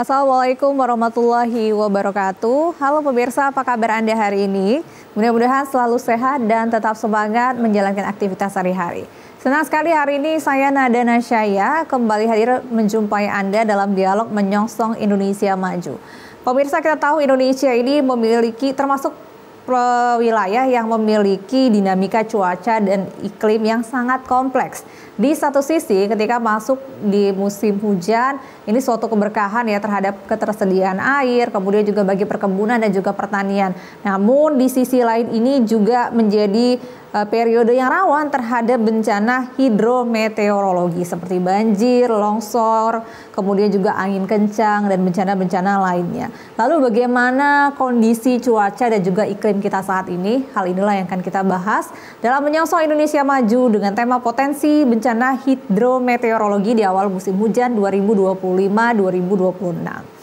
Assalamualaikum warahmatullahi wabarakatuh. Halo pemirsa, apa kabar Anda hari ini? Mudah-mudahan selalu sehat dan tetap semangat menjalankan aktivitas sehari-hari. Senang sekali hari ini saya Nada Nasyaya kembali hadir menjumpai Anda dalam dialog Menyongsong Indonesia Maju. Pemirsa, kita tahu Indonesia ini memiliki termasuk wilayah yang memiliki dinamika cuaca dan iklim yang sangat kompleks. Di satu sisi ketika masuk di musim hujan, ini suatu keberkahan ya terhadap ketersediaan air, kemudian juga bagi perkebunan dan juga pertanian. Namun di sisi lain ini juga menjadi periode yang rawan terhadap bencana hidrometeorologi seperti banjir, longsor, kemudian juga angin kencang dan bencana-bencana lainnya. Lalu bagaimana kondisi cuaca dan juga iklim kita saat ini? Hal inilah yang akan kita bahas dalam Menyongsong Indonesia Maju dengan tema potensi bencana hidrometeorologi di awal musim hujan 2025-2026.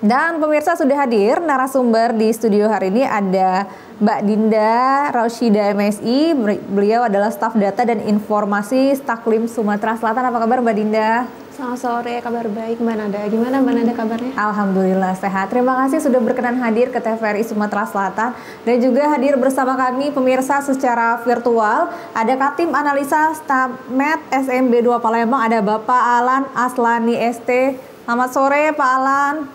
Dan pemirsa, sudah hadir narasumber di studio hari ini ada Mbak Dinda Rausyida MSI. Beliau adalah staf data dan informasi Staklim Sumatera Selatan. Apa kabar Mbak Dinda? Selamat sore, kabar baik Mbak Nada. Gimana Mbak Nada kabarnya? Alhamdulillah sehat. Terima kasih sudah berkenan hadir ke TVRI Sumatera Selatan dan juga hadir bersama kami pemirsa secara virtual. Ada Katim Analisa Stamed SMB 2 Palembang, ada Bapak Alan Aslani ST. Selamat sore Pak Alan.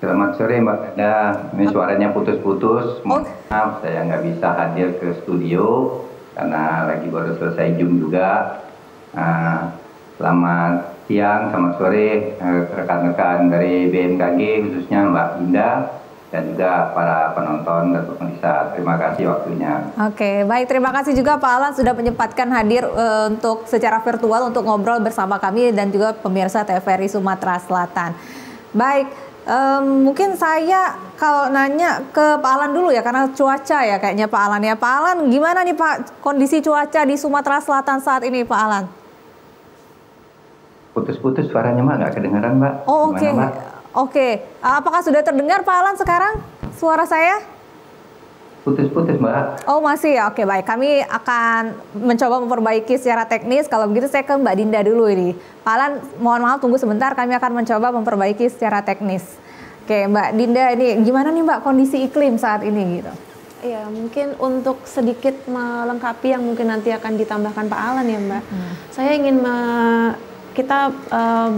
Selamat sore Mbak Nada, ini suaranya putus-putus. Maaf, saya nggak bisa hadir ke studio karena lagi baru selesai Zoom juga. Selamat siang, selamat sore rekan-rekan dari BMKG, khususnya Mbak Dinda dan juga para penonton dan pemirsa. Terima kasih waktunya. Oke, baik, terima kasih juga Pak Alan sudah menyempatkan hadir untuk secara virtual untuk ngobrol bersama kami dan juga pemirsa TVRI Sumatera Selatan. Baik. Mungkin saya kalau nanya ke Pak Alan dulu ya, karena cuaca ya kayaknya Pak Alan ya. Pak Alan, gimana nih Pak kondisi cuaca di Sumatera Selatan saat ini Pak Alan? Putus-putus suaranya Mbak, nggak kedengaran Mbak. Oh, oke. Apakah sudah terdengar Pak Alan sekarang suara saya? Putus-putus Mbak. Oh masih ya, oke baik. Kami akan mencoba memperbaiki secara teknis. Kalau begitu saya ke Mbak Dinda dulu ini. Pak Alan, mohon maaf tunggu sebentar. Kami akan mencoba memperbaiki secara teknis. Oke Mbak Dinda, ini gimana nih Mbak kondisi iklim saat ini gitu? Iya, mungkin untuk sedikit melengkapi yang mungkin nanti akan ditambahkan Pak Alan ya Mbak. Saya ingin kita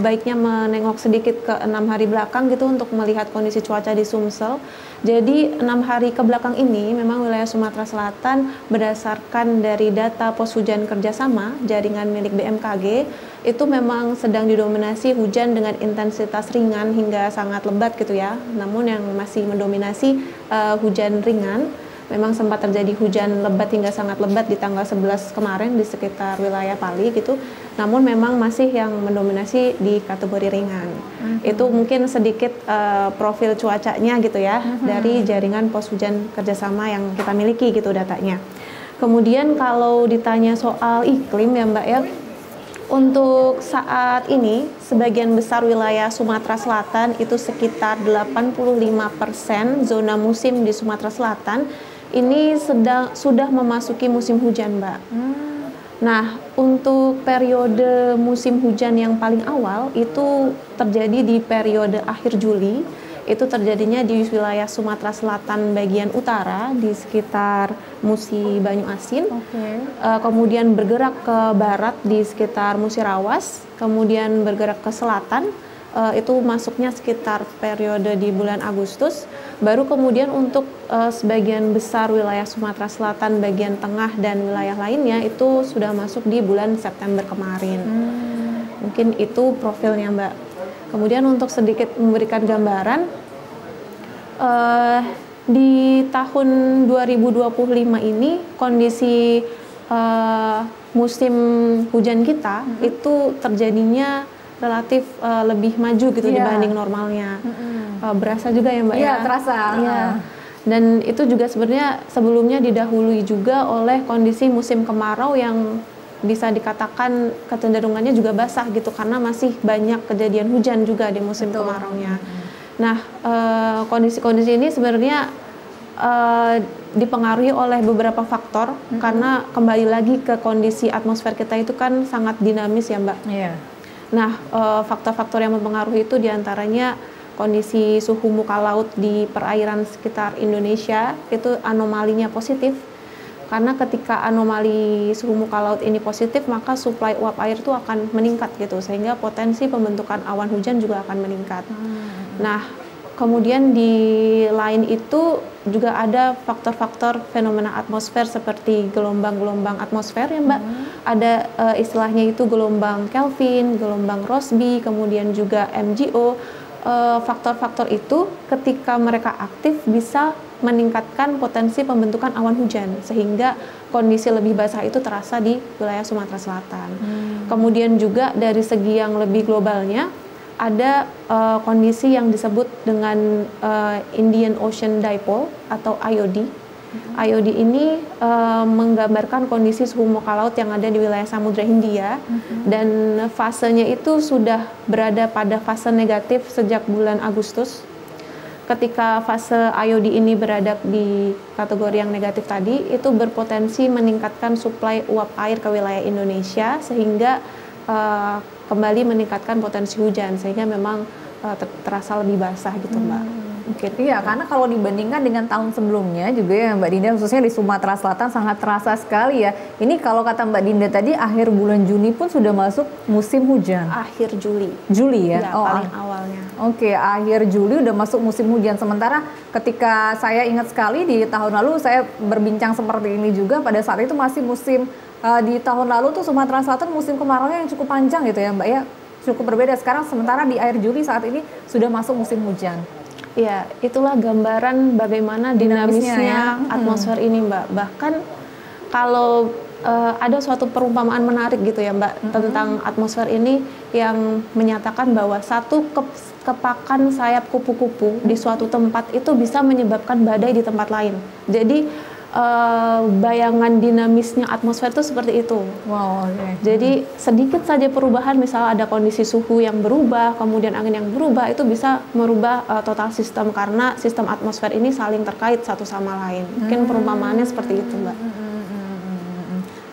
baiknya menengok sedikit ke 6 hari belakang gitu untuk melihat kondisi cuaca di Sumsel. Jadi 6 hari ke belakang ini memang wilayah Sumatera Selatan berdasarkan dari data pos hujan kerjasama jaringan milik BMKG itu memang sedang didominasi hujan dengan intensitas ringan hingga sangat lebat gitu ya. Namun yang masih mendominasi hujan ringan. Memang sempat terjadi hujan lebat hingga sangat lebat di tanggal 11 kemarin di sekitar wilayah Pali gitu. Namun memang masih yang mendominasi di kategori ringan. Itu mungkin sedikit profil cuacanya gitu ya dari jaringan pos hujan kerjasama yang kita miliki gitu datanya. Kemudian kalau ditanya soal iklim ya Mbak ya, untuk saat ini sebagian besar wilayah Sumatera Selatan itu sekitar 85% zona musim di Sumatera Selatan ini sudah memasuki musim hujan, Mbak. Nah, untuk periode musim hujan yang paling awal itu terjadi di periode akhir Juli. Itu terjadinya di wilayah Sumatera Selatan bagian utara di sekitar Musi Banyu Asin. Kemudian bergerak ke barat di sekitar Musirawas, kemudian bergerak ke selatan. Itu masuknya sekitar periode di bulan Agustus. Baru kemudian untuk sebagian besar wilayah Sumatera Selatan bagian tengah dan wilayah lainnya itu sudah masuk di bulan September kemarin. Mungkin itu profilnya Mbak. Kemudian untuk sedikit memberikan gambaran di tahun 2025 ini kondisi musim hujan kita itu terjadinya relatif lebih maju gitu dibanding normalnya. Berasa juga ya Mbak ya? Iya, terasa. Dan itu juga sebenarnya sebelumnya didahului juga oleh kondisi musim kemarau yang bisa dikatakan kecenderungannya juga basah gitu karena masih banyak kejadian hujan juga di musim kemaraunya. Nah, kondisi-kondisi ini sebenarnya dipengaruhi oleh beberapa faktor karena kembali lagi ke kondisi atmosfer kita itu kan sangat dinamis ya Mbak. Nah, faktor-faktor yang mempengaruhi itu diantaranya kondisi suhu muka laut di perairan sekitar Indonesia itu anomalinya positif. Karena ketika anomali suhu muka laut ini positif, maka suplai uap air itu akan meningkat gitu, sehingga potensi pembentukan awan hujan juga akan meningkat. Nah, kemudian di lain itu juga ada faktor-faktor fenomena atmosfer seperti gelombang-gelombang atmosfer ya Mbak. Ada istilahnya itu gelombang Kelvin, gelombang Rossby, kemudian juga MGO. Faktor-faktor itu ketika mereka aktif bisa meningkatkan potensi pembentukan awan hujan sehingga kondisi lebih basah itu terasa di wilayah Sumatera Selatan. Kemudian juga dari segi yang lebih globalnya ada kondisi yang disebut dengan Indian Ocean Dipole atau IOD. IOD ini menggambarkan kondisi suhu muka laut yang ada di wilayah Samudra Hindia dan fasenya itu sudah berada pada fase negatif sejak bulan Agustus. Ketika fase IOD ini berada di kategori yang negatif tadi, itu berpotensi meningkatkan suplai uap air ke wilayah Indonesia sehingga kembali meningkatkan potensi hujan sehingga memang terasa lebih basah gitu Mbak. Mungkin iya, karena kalau dibandingkan dengan tahun sebelumnya juga ya Mbak Dinda, khususnya di Sumatera Selatan sangat terasa sekali ya. Ini kalau kata Mbak Dinda tadi akhir bulan Juni pun sudah masuk musim hujan. Akhir Juli. Juli ya? Ya, paling awalnya. Oke, akhir Juli udah masuk musim hujan. Sementara ketika saya ingat sekali di tahun lalu saya berbincang seperti ini juga, pada saat itu masih musim di tahun lalu tuh Sumatera Selatan musim kemarau yang cukup panjang gitu ya Mbak ya. Cukup berbeda sekarang, sementara di akhir Juli saat ini sudah masuk musim hujan. Ya, itulah gambaran bagaimana dinamisnya atmosfer ini, Mbak. Bahkan kalau ada suatu perumpamaan menarik gitu ya, Mbak, tentang atmosfer ini yang menyatakan bahwa satu kepakan sayap kupu-kupu di suatu tempat itu bisa menyebabkan badai di tempat lain. Jadi bayangan dinamisnya atmosfer itu seperti itu. Wow, Jadi sedikit saja perubahan, misalnya ada kondisi suhu yang berubah, kemudian angin yang berubah, itu bisa merubah total sistem karena sistem atmosfer ini saling terkait satu sama lain. Mungkin perumpamaannya seperti itu, Mbak.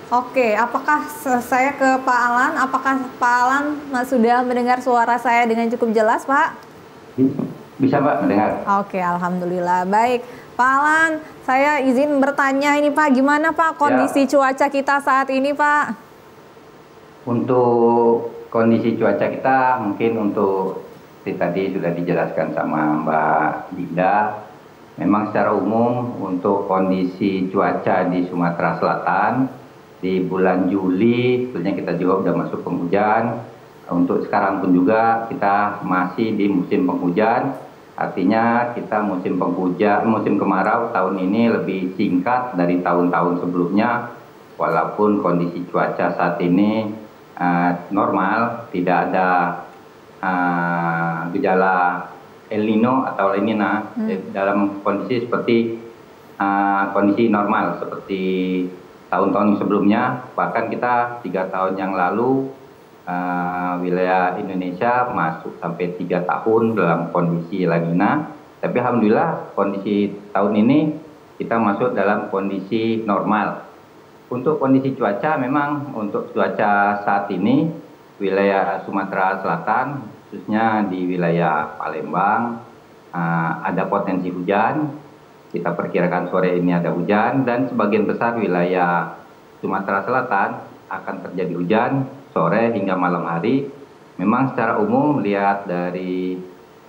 Oke, apakah saya ke Pak Alan? Apakah Pak Alan sudah mendengar suara saya dengan cukup jelas, Pak? Bisa Mbak mendengar. Oke, alhamdulillah. Baik, Pak Alan, saya izin bertanya ini Pak, gimana Pak kondisi cuaca kita saat ini Pak? Untuk kondisi cuaca kita mungkin untuk tadi sudah dijelaskan sama Mbak Dinda. Memang secara umum untuk kondisi cuaca di Sumatera Selatan di bulan Juli sebenarnya kita juga sudah masuk penghujan. Untuk sekarang pun juga kita masih di musim penghujan. Artinya kita musim penghujan, musim kemarau tahun ini lebih singkat dari tahun-tahun sebelumnya. Walaupun kondisi cuaca saat ini normal, tidak ada gejala El Nino atau La Nina dalam kondisi seperti kondisi normal seperti tahun-tahun sebelumnya. Bahkan kita 3 tahun yang lalu wilayah Indonesia masuk sampai 3 tahun dalam kondisi La Nina. Tapi alhamdulillah kondisi tahun ini kita masuk dalam kondisi normal. Untuk kondisi cuaca memang untuk cuaca saat ini wilayah Sumatera Selatan khususnya di wilayah Palembang ada potensi hujan. Kita perkirakan sore ini ada hujan dan sebagian besar wilayah Sumatera Selatan akan terjadi hujan sore hingga malam hari. Memang secara umum lihat dari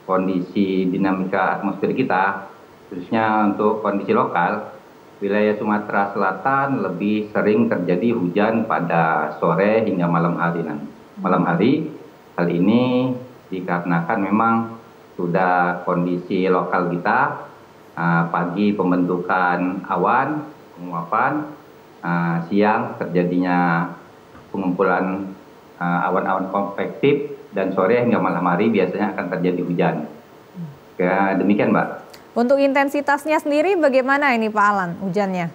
kondisi dinamika atmosfer kita, khususnya untuk kondisi lokal, wilayah Sumatera Selatan lebih sering terjadi hujan pada sore hingga malam hari. Hal ini dikarenakan memang sudah kondisi lokal kita, pagi pembentukan awan, penguapan, siang terjadinya pengumpulan awan-awan konvektif dan sore hingga malam hari biasanya akan terjadi hujan. Ya, demikian Mbak. Untuk intensitasnya sendiri bagaimana ini Pak Alan hujannya?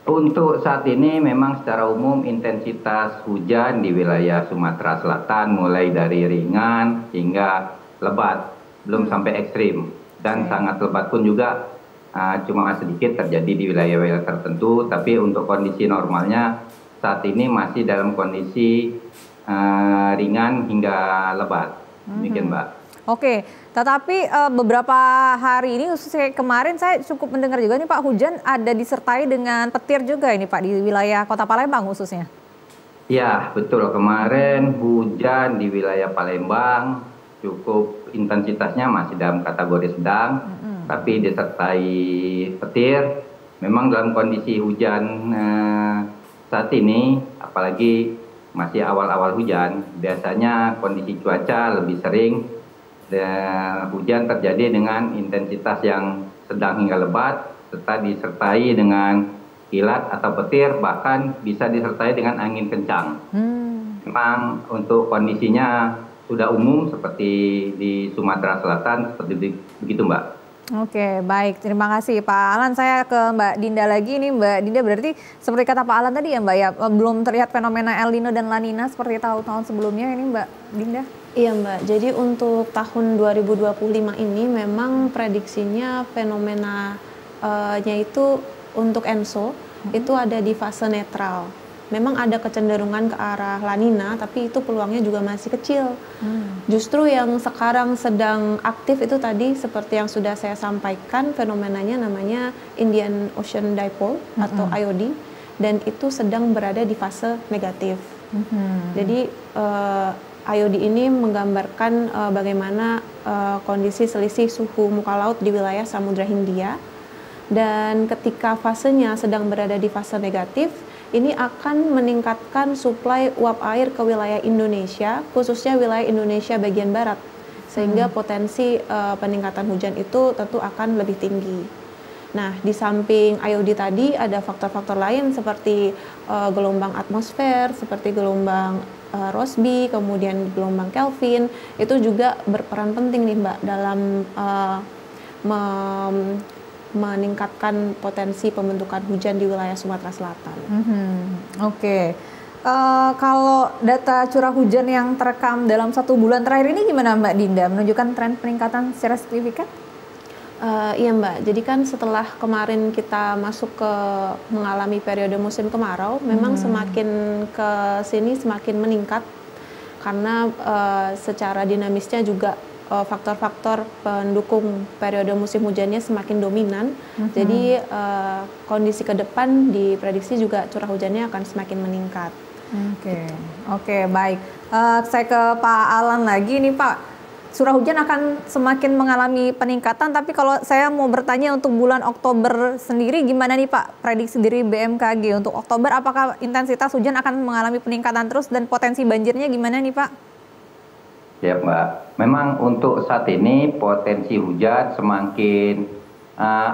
Untuk saat ini memang secara umum intensitas hujan di wilayah Sumatera Selatan mulai dari ringan hingga lebat, belum sampai ekstrim. Dan sangat lebat pun juga cuma sedikit terjadi di wilayah-wilayah tertentu, tapi untuk kondisi normalnya saat ini masih dalam kondisi ringan hingga lebat. Demikian, Mbak. Oke, tetapi beberapa hari ini khususnya kemarin saya cukup mendengar juga nih Pak, hujan ada disertai dengan petir juga ini Pak di wilayah Kota Palembang khususnya. Ya, betul. Kemarin hujan di wilayah Palembang cukup intensitasnya masih dalam kategori sedang, tapi disertai petir. Memang dalam kondisi hujan saat ini, apalagi masih awal-awal hujan, biasanya kondisi cuaca lebih sering hujan terjadi dengan intensitas yang sedang hingga lebat, serta disertai dengan kilat atau petir, bahkan bisa disertai dengan angin kencang. Memang untuk kondisinya sudah umum seperti di Sumatera Selatan, seperti begitu, Mbak. Oke, baik. Terima kasih Pak Alan. Saya ke Mbak Dinda lagi. Ini Mbak Dinda berarti seperti kata Pak Alan tadi ya Mbak ya, belum terlihat fenomena El Nino dan La Nina seperti tahun-tahun sebelumnya ini Mbak Dinda? Iya Mbak, jadi untuk tahun 2025 ini memang prediksinya fenomenanya itu untuk ENSO itu ada di fase netral. Memang ada kecenderungan ke arah La Nina, tapi itu peluangnya juga masih kecil. Justru yang sekarang sedang aktif itu tadi seperti yang sudah saya sampaikan, fenomenanya namanya Indian Ocean Dipole atau IOD, dan itu sedang berada di fase negatif. Jadi IOD ini menggambarkan bagaimana kondisi selisih suhu muka laut di wilayah Samudra Hindia, dan ketika fasenya sedang berada di fase negatif, ini akan meningkatkan suplai uap air ke wilayah Indonesia, khususnya wilayah Indonesia bagian barat, sehingga potensi peningkatan hujan itu tentu akan lebih tinggi. Nah, di samping IOD tadi ada faktor-faktor lain seperti gelombang atmosfer, seperti gelombang Rossby, kemudian gelombang Kelvin, itu juga berperan penting nih Mbak dalam meningkatkan potensi pembentukan hujan di wilayah Sumatera Selatan. Oke. Kalau data curah hujan yang terekam dalam 1 bulan terakhir ini gimana Mbak Dinda? Menunjukkan tren peningkatan secara signifikan? Iya Mbak, jadi kan setelah kemarin kita masuk ke mengalami periode musim kemarau, memang semakin ke sini semakin meningkat karena secara dinamisnya juga faktor-faktor pendukung periode musim hujannya semakin dominan. Jadi kondisi ke depan diprediksi juga curah hujannya akan semakin meningkat. Oke, baik. Saya ke Pak Alan lagi nih Pak. Curah hujan akan semakin mengalami peningkatan, tapi kalau saya mau bertanya untuk bulan Oktober sendiri gimana nih Pak prediksi dari BMKG untuk Oktober, apakah intensitas hujan akan mengalami peningkatan terus dan potensi banjirnya gimana nih Pak? Ya Mbak, memang untuk saat ini potensi hujan semakin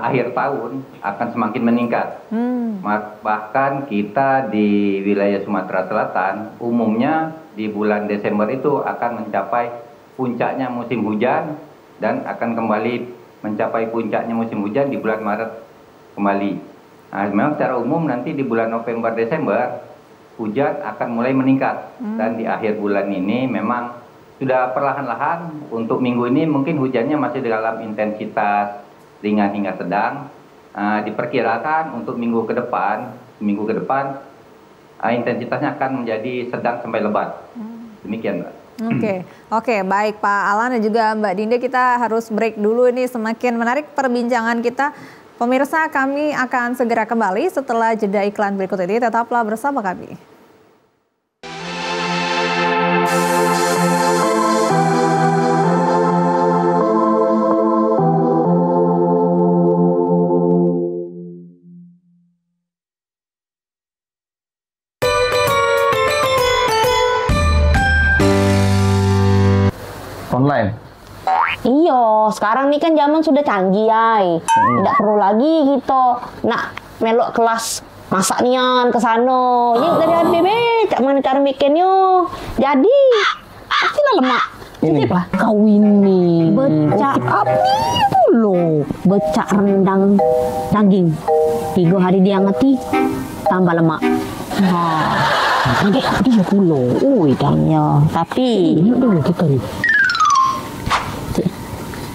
akhir tahun akan semakin meningkat. Bahkan kita di wilayah Sumatera Selatan umumnya di bulan Desember itu akan mencapai puncaknya musim hujan dan akan kembali mencapai puncaknya musim hujan di bulan Maret kembali. Nah, memang secara umum nanti di bulan November Desember hujan akan mulai meningkat dan di akhir bulan ini memang sudah perlahan-lahan untuk minggu ini mungkin hujannya masih dalam intensitas ringan hingga sedang. Diperkirakan untuk minggu ke depan intensitasnya akan menjadi sedang sampai lebat. Demikian Mbak. Oke, baik Pak Alan dan juga Mbak Dinda, kita harus break dulu, ini semakin menarik perbincangan kita. Pemirsa, kami akan segera kembali setelah jeda iklan berikut ini, tetaplah bersama kami. Online. Iya, sekarang nih kan zaman sudah canggih ya. Tidak perlu lagi gitu nak melok kelas masak nian ke sana. Ini dari HBB, cak mana cara bikinnya. Jadi pastilah lemak. Ini apa? Kau ini becak apa dulu? Becak rendang daging. 3 hari dia ngeti tambah lemak. Adik dia pula. Tanya.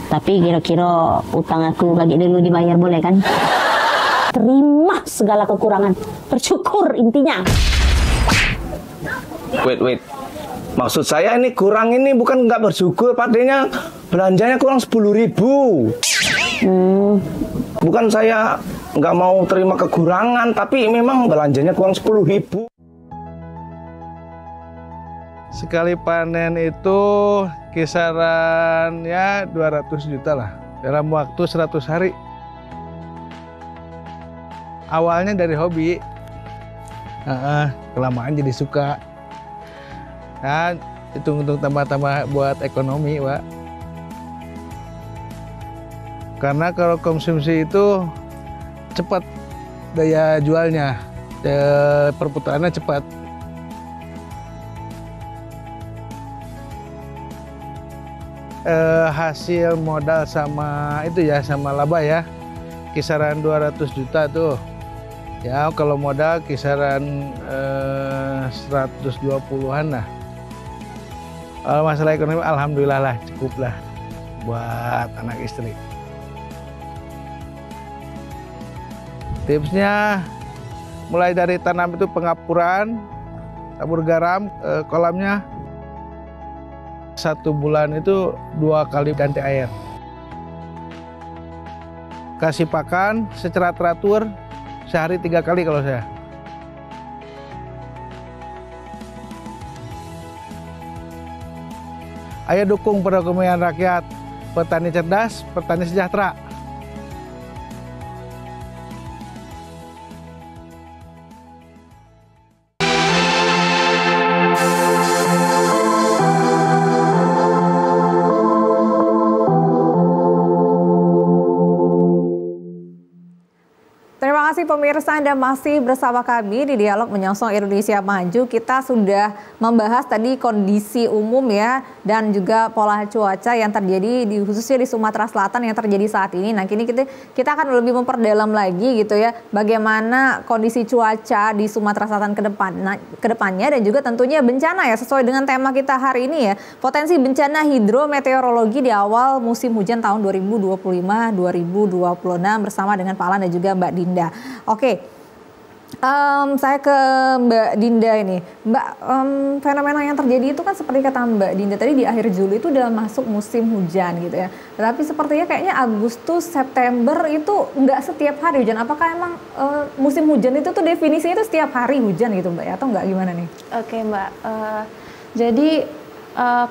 Tapi kira-kira utang aku bagi dulu dibayar boleh kan? Terima segala kekurangan, bersyukur intinya. Wait. Maksud saya ini kurang ini bukan nggak bersyukur, Pak D-nya belanjanya kurang 10.000. Bukan saya nggak mau terima kekurangan, tapi memang belanjanya kurang 10.000. Sekali panen itu kisaran ya 200 juta lah dalam waktu 100 hari. Awalnya dari hobi, kelamaan jadi suka. Kan hitung-hitung tambah-tambah buat ekonomi, Pak. Karena kalau konsumsi itu cepat daya jualnya, perputarannya cepat. Hasil modal sama itu ya, sama laba ya, kisaran 200 juta tuh. Ya kalau modal kisaran 120-an lah. Kalau masalah ekonomi alhamdulillah lah, cukup lah buat anak istri. Tipsnya mulai dari tanam itu pengapuran, tabur garam, kolamnya 1 bulan itu 2 kali ganti air. Kasih pakan secara teratur sehari 3 kali kalau saya. Ayo dukung perekonomian rakyat, petani cerdas, petani sejahtera. Terima kasih pemirsa, Anda masih bersama kami di Dialog Menyongsong Indonesia Maju. Kita sudah membahas tadi kondisi umum ya, dan juga pola cuaca yang terjadi khususnya di Sumatera Selatan yang terjadi saat ini. Nah, kini kita akan lebih memperdalam lagi gitu ya, bagaimana kondisi cuaca di Sumatera Selatan ke depannya, dan juga tentunya bencana ya, sesuai dengan tema kita hari ini ya, potensi bencana hidrometeorologi di awal musim hujan tahun 2025-2026 bersama dengan Pak Alan dan juga Mbak Dinda. Oke, saya ke Mbak Dinda ini. Mbak, fenomena yang terjadi itu kan seperti kata Mbak Dinda tadi, di akhir Juli itu udah masuk musim hujan gitu ya. Tapi sepertinya kayaknya Agustus, September itu nggak setiap hari hujan. Apakah emang musim hujan itu tuh definisinya itu setiap hari hujan gitu Mbak ya? Atau nggak, gimana nih? Oke Mbak, jadi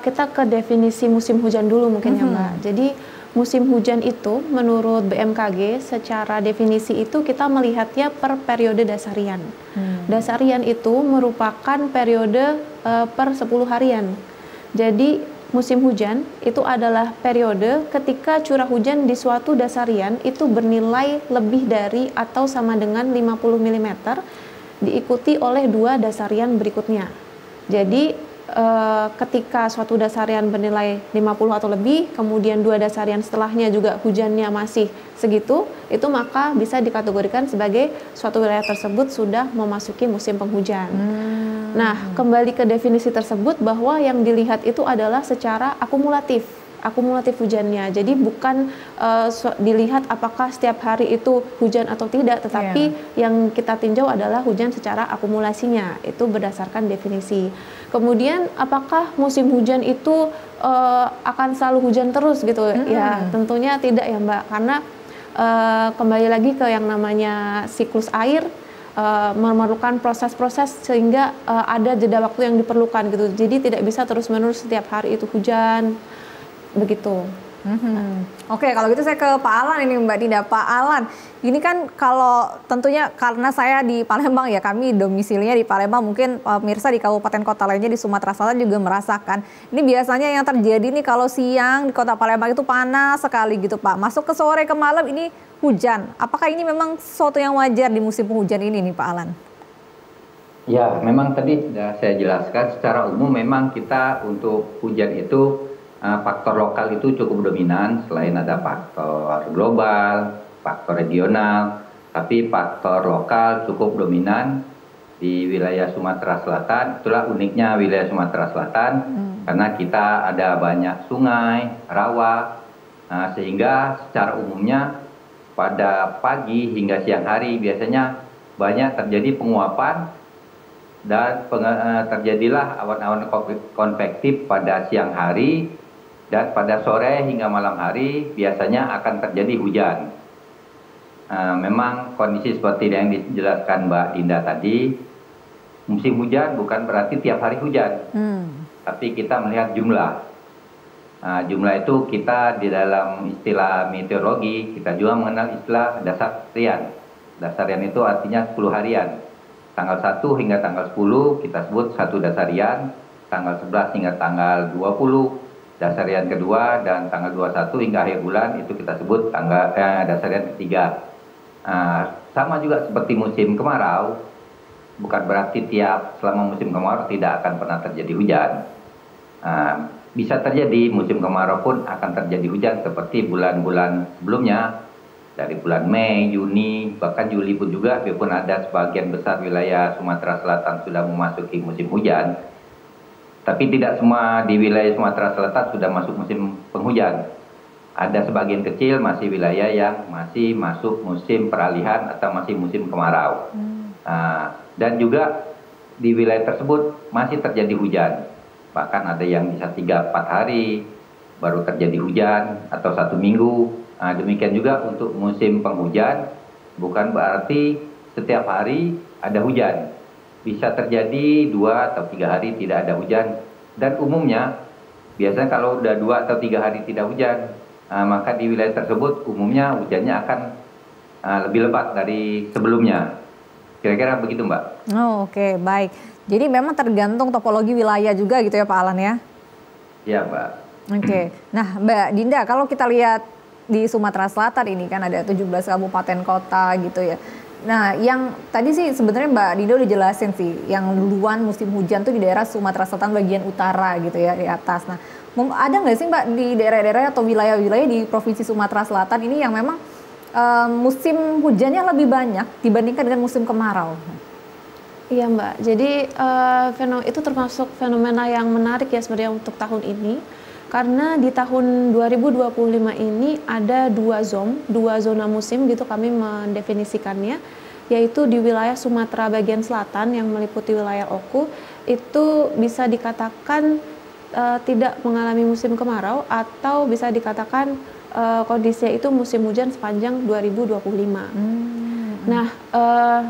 kita ke definisi musim hujan dulu mungkin ya Mbak. Jadi musim hujan itu menurut BMKG secara definisi itu kita melihatnya per periode dasarian. Dasarian itu merupakan periode per 10 harian. Jadi musim hujan itu adalah periode ketika curah hujan di suatu dasarian itu bernilai lebih dari atau sama dengan 50 mm diikuti oleh 2 dasarian berikutnya. Jadi ketika suatu dasarian bernilai 50 atau lebih, kemudian 2 dasarian setelahnya juga hujannya masih segitu, itu maka bisa dikategorikan sebagai suatu wilayah tersebut sudah memasuki musim penghujan. Nah, kembali ke definisi tersebut bahwa yang dilihat itu adalah secara akumulatif hujannya. Jadi bukan dilihat apakah setiap hari itu hujan atau tidak, tetapi yang kita tinjau adalah hujan secara akumulasinya. Itu berdasarkan definisi. Kemudian apakah musim hujan itu akan selalu hujan terus gitu? Ya, tentunya tidak ya Mbak, karena kembali lagi ke yang namanya siklus air, memerlukan proses-proses sehingga ada jeda waktu yang diperlukan gitu. Jadi tidak bisa terus-menerus setiap hari itu hujan. Begitu. Oke, kalau gitu saya ke Pak Alan ini Mbak Dinda. Pak Alan, ini kan kalau tentunya karena saya di Palembang ya, kami domisilinya di Palembang, mungkin pemirsa di kabupaten kota lainnya di Sumatera Selatan juga merasakan. Ini biasanya yang terjadi nih kalau siang di kota Palembang itu panas sekali gitu Pak. Masuk ke sore ke malam ini hujan. Apakah ini memang sesuatu yang wajar di musim penghujan ini nih Pak Alan? Ya, memang tadi sudah saya jelaskan secara umum memang kita untuk hujan itu faktor lokal itu cukup dominan, selain ada faktor global, faktor regional, tapi faktor lokal cukup dominan di wilayah Sumatera Selatan. Itulah uniknya wilayah Sumatera Selatan, karena kita ada banyak sungai, rawa, sehingga secara umumnya pada pagi hingga siang hari biasanya banyak terjadi penguapan dan terjadilah awan-awan konvektif pada siang hari, dan pada sore hingga malam hari biasanya akan terjadi hujan. Memang kondisi seperti yang dijelaskan Mbak Dinda tadi, musim hujan bukan berarti tiap hari hujan, tapi kita melihat jumlah. Jumlah itu kita di dalam istilah meteorologi, kita juga mengenal istilah dasarian. Dasarian itu artinya 10 harian. Tanggal 1 hingga tanggal 10 kita sebut satu dasarian, tanggal 11 hingga tanggal 20 dasarian kedua, dan tanggal 21 hingga akhir bulan itu kita sebut dasarian ketiga. Sama juga seperti musim kemarau, bukan berarti selama musim kemarau tidak akan pernah terjadi hujan. Bisa terjadi musim kemarau pun akan terjadi hujan seperti bulan-bulan sebelumnya, dari bulan Mei, Juni, bahkan Juli pun juga, walaupun ada sebagian besar wilayah Sumatera Selatan sudah memasuki musim hujan, tapi tidak semua di wilayah Sumatera Selatan sudah masuk musim penghujan. Ada sebagian kecil masih wilayah yang masih masuk musim peralihan atau masih musim kemarau. Dan juga di wilayah tersebut masih terjadi hujan. Bahkan ada yang bisa 3-4 hari baru terjadi hujan atau 1 minggu. Demikian juga untuk musim penghujan, bukan berarti setiap hari ada hujan. Bisa terjadi 2 atau 3 hari tidak ada hujan. Dan umumnya, biasanya kalau udah 2 atau 3 hari tidak hujan, maka di wilayah tersebut umumnya hujannya akan lebih lebat dari sebelumnya. Kira-kira begitu, Mbak. Oke, baik. Jadi memang tergantung topologi wilayah juga gitu ya Pak Alan ya? Iya, Mbak. Oke. Nah, Mbak Dinda, kalau kita lihat di Sumatera Selatan ini kan ada 17 kabupaten kota gitu ya. Nah, yang tadi sih sebenarnya Mbak Dinda udah jelasin sih, yang duluan musim hujan tuh di daerah Sumatera Selatan bagian utara gitu ya, di atas. Nah, ada nggak sih Mbak di daerah-daerah atau wilayah-wilayah di Provinsi Sumatera Selatan ini yang memang musim hujannya lebih banyak dibandingkan dengan musim kemarau? Iya Mbak, jadi itu termasuk fenomena yang menarik ya sebenarnya untuk tahun ini. Karena di tahun 2025 ini ada 2 zona musim gitu kami mendefinisikannya, yaitu di wilayah Sumatera bagian selatan yang meliputi wilayah Oku, itu bisa dikatakan tidak mengalami musim kemarau, atau bisa dikatakan kondisinya itu musim hujan sepanjang 2025. Nah,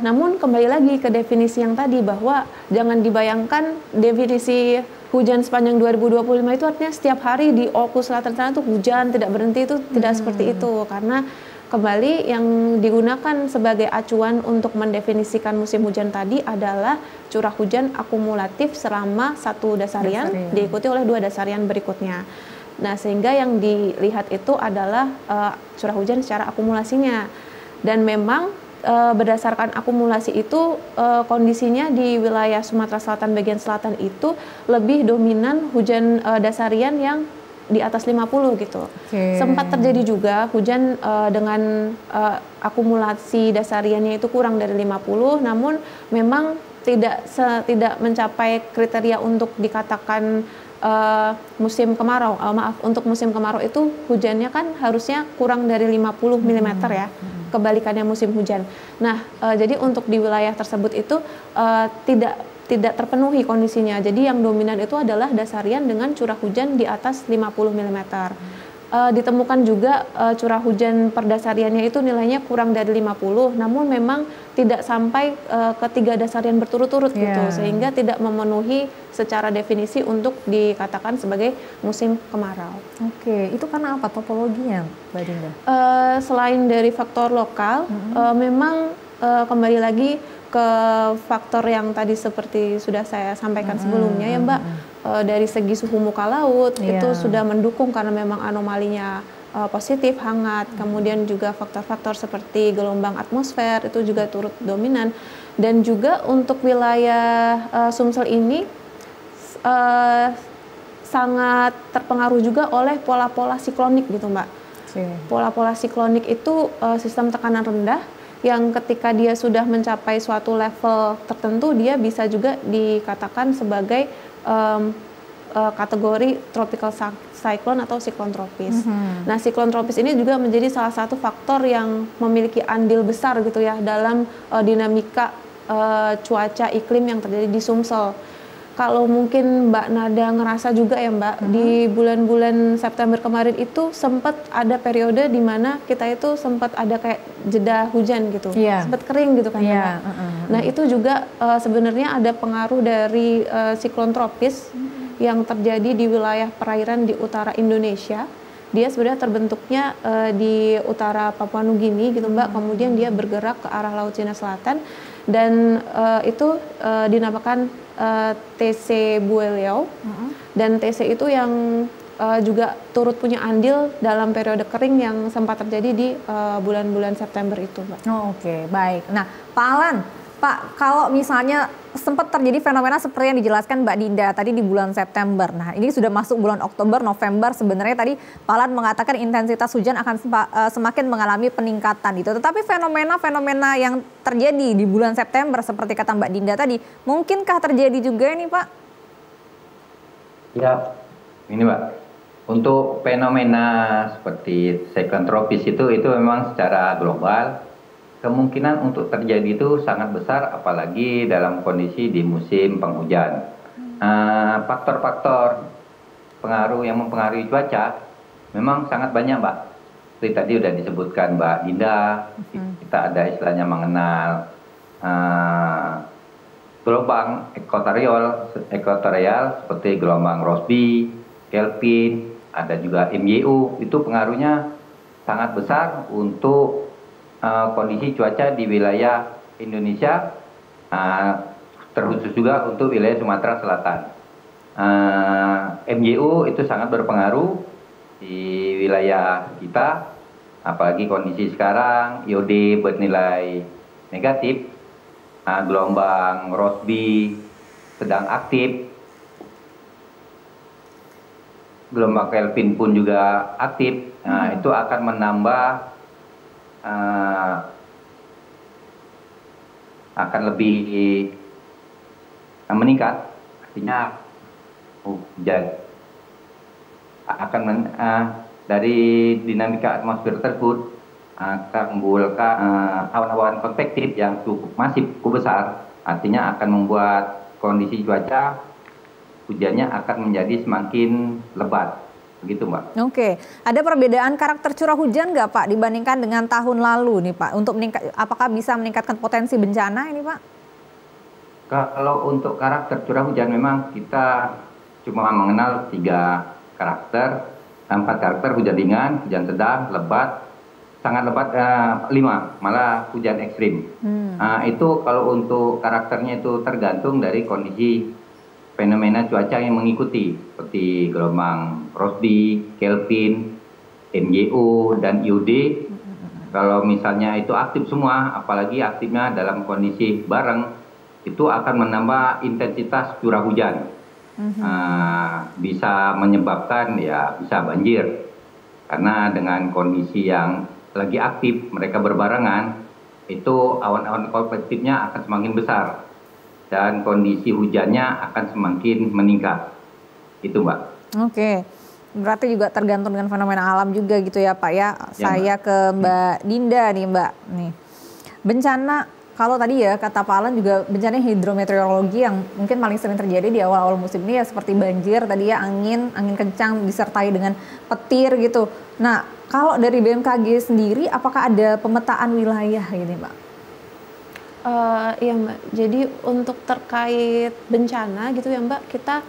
namun kembali lagi ke definisi yang tadi, bahwa jangan dibayangkan definisi hujan sepanjang 2025 itu artinya setiap hari di Oku Selatan sana tuh hujan tidak berhenti, itu tidak seperti itu. Karena kembali yang digunakan sebagai acuan untuk mendefinisikan musim hujan tadi adalah curah hujan akumulatif selama 1 dasarian diikuti oleh 2 dasarian berikutnya. Nah, sehingga yang dilihat itu adalah curah hujan secara akumulasinya. Dan memang berdasarkan akumulasi itu kondisinya di wilayah Sumatera Selatan bagian selatan itu lebih dominan hujan dasarian yang di atas 50 gitu. Sempat terjadi juga hujan dengan akumulasi dasariannya itu kurang dari 50, namun memang tidak mencapai kriteria untuk dikatakan musim kemarau. Untuk musim kemarau itu hujannya kan harusnya kurang dari 50 mm ya, kebalikannya musim hujan. Nah, jadi untuk di wilayah tersebut itu tidak terpenuhi kondisinya. Jadi yang dominan itu adalah dasarian dengan curah hujan di atas 50 mm. Ditemukan juga curah hujan per dasariannya itu nilainya kurang dari 50, namun memang tidak sampai ke 3 dasarian berturut-turut gitu, sehingga tidak memenuhi secara definisi untuk dikatakan sebagai musim kemarau. Oke, itu karena apa topologinya, Mbak Dinda? Selain dari faktor lokal, memang kembali lagi ke faktor yang tadi seperti sudah saya sampaikan sebelumnya ya Mbak, dari segi suhu muka laut itu sudah mendukung karena memang anomalinya positif, hangat, kemudian juga faktor-faktor seperti gelombang atmosfer itu juga turut dominan, dan juga untuk wilayah Sumsel ini sangat terpengaruh juga oleh pola-pola siklonik gitu Mbak. Pola-pola siklonik itu sistem tekanan rendah yang ketika dia sudah mencapai suatu level tertentu, dia bisa juga dikatakan sebagai kategori tropical cyclone atau siklon tropis. Nah, siklon tropis ini juga menjadi salah satu faktor yang memiliki andil besar gitu ya dalam dinamika cuaca iklim yang terjadi di Sumsel. Kalau mungkin Mbak Nada ngerasa juga ya Mbak, di bulan-bulan September kemarin itu sempat ada periode di mana kita itu sempat ada kayak jeda hujan gitu, sempat kering gitu kan ya. Nah itu juga sebenarnya ada pengaruh dari siklon tropis yang terjadi di wilayah perairan di utara Indonesia. Dia sebenarnya terbentuknya di utara Papua Nugini gitu Mbak, kemudian dia bergerak ke arah Laut Cina Selatan dan itu dinamakan TC Bueleo, dan TC itu yang juga turut punya andil dalam periode kering yang sempat terjadi di bulan-bulan September itu, Mbak. Oke, baik. Nah, Pak Alan, Pak, kalau misalnya sempat terjadi fenomena seperti yang dijelaskan Mbak Dinda tadi di bulan September. Nah, ini sudah masuk bulan Oktober, November. Sebenarnya tadi Pak Alan mengatakan intensitas hujan akan semakin mengalami peningkatan gitu. Tetapi fenomena-fenomena yang terjadi di bulan September seperti kata Mbak Dinda tadi, mungkinkah terjadi juga nih, Pak? Ya, ini Mbak. Untuk fenomena seperti siklon tropis itu memang secara global kemungkinan untuk terjadi itu sangat besar, apalagi dalam kondisi di musim penghujan. Faktor-faktor pengaruh yang mempengaruhi cuaca memang sangat banyak, Mbak. Seperti tadi sudah disebutkan Mbak Dinda, kita ada istilahnya mengenal gelombang ekuatorial seperti gelombang Rossby, Kelvin, ada juga MYU, itu pengaruhnya sangat besar untuk kondisi cuaca di wilayah Indonesia, terkhusus juga untuk wilayah Sumatera Selatan. MYU itu sangat berpengaruh di wilayah kita, apalagi kondisi sekarang IOD bernilai negatif, gelombang Rossby sedang aktif, gelombang Kelvin pun juga aktif. Itu akan menambah akan lebih meningkat, artinya hujan akan dari dinamika atmosfer tersebut akan membuahkan awan-awan konvektif yang cukup masif, cukup besar, artinya akan membuat kondisi cuaca hujannya akan menjadi semakin lebat. Begitu, Mbak. Oke, ada perbedaan karakter curah hujan nggak Pak dibandingkan dengan tahun lalu nih Pak? Untuk apakah bisa meningkatkan potensi bencana ini Pak? Kalau untuk karakter curah hujan memang kita cuma mengenal 3 karakter, 4 karakter: hujan ringan, hujan sedang, lebat, sangat lebat, 5, malah hujan ekstrim. Itu kalau untuk karakternya itu tergantung dari kondisi fenomena cuaca yang mengikuti, seperti gelombang Rossby, Kelvin, MYU, dan IOD. Kalau misalnya itu aktif semua, apalagi aktifnya dalam kondisi bareng, itu akan menambah intensitas curah hujan. Bisa menyebabkan ya bisa banjir. Karena dengan kondisi yang lagi aktif, mereka berbarengan, itu awan-awan konvektifnya akan semakin besar. Dan kondisi hujannya akan semakin meningkat. Itu, Mbak. Oke, berarti juga tergantung dengan fenomena alam juga gitu ya Pak ya. Saya Mbak. Ke Mbak Dinda nih Mbak. Nih, bencana kalau tadi ya kata Pak Alan juga bencana hidrometeorologi yang mungkin paling sering terjadi di awal-awal musim ini ya seperti banjir tadi ya, angin kencang disertai dengan petir gitu. Nah, kalau dari BMKG sendiri apakah ada pemetaan wilayah ini Mbak? Iya Mbak, jadi untuk terkait bencana gitu ya Mbak, kita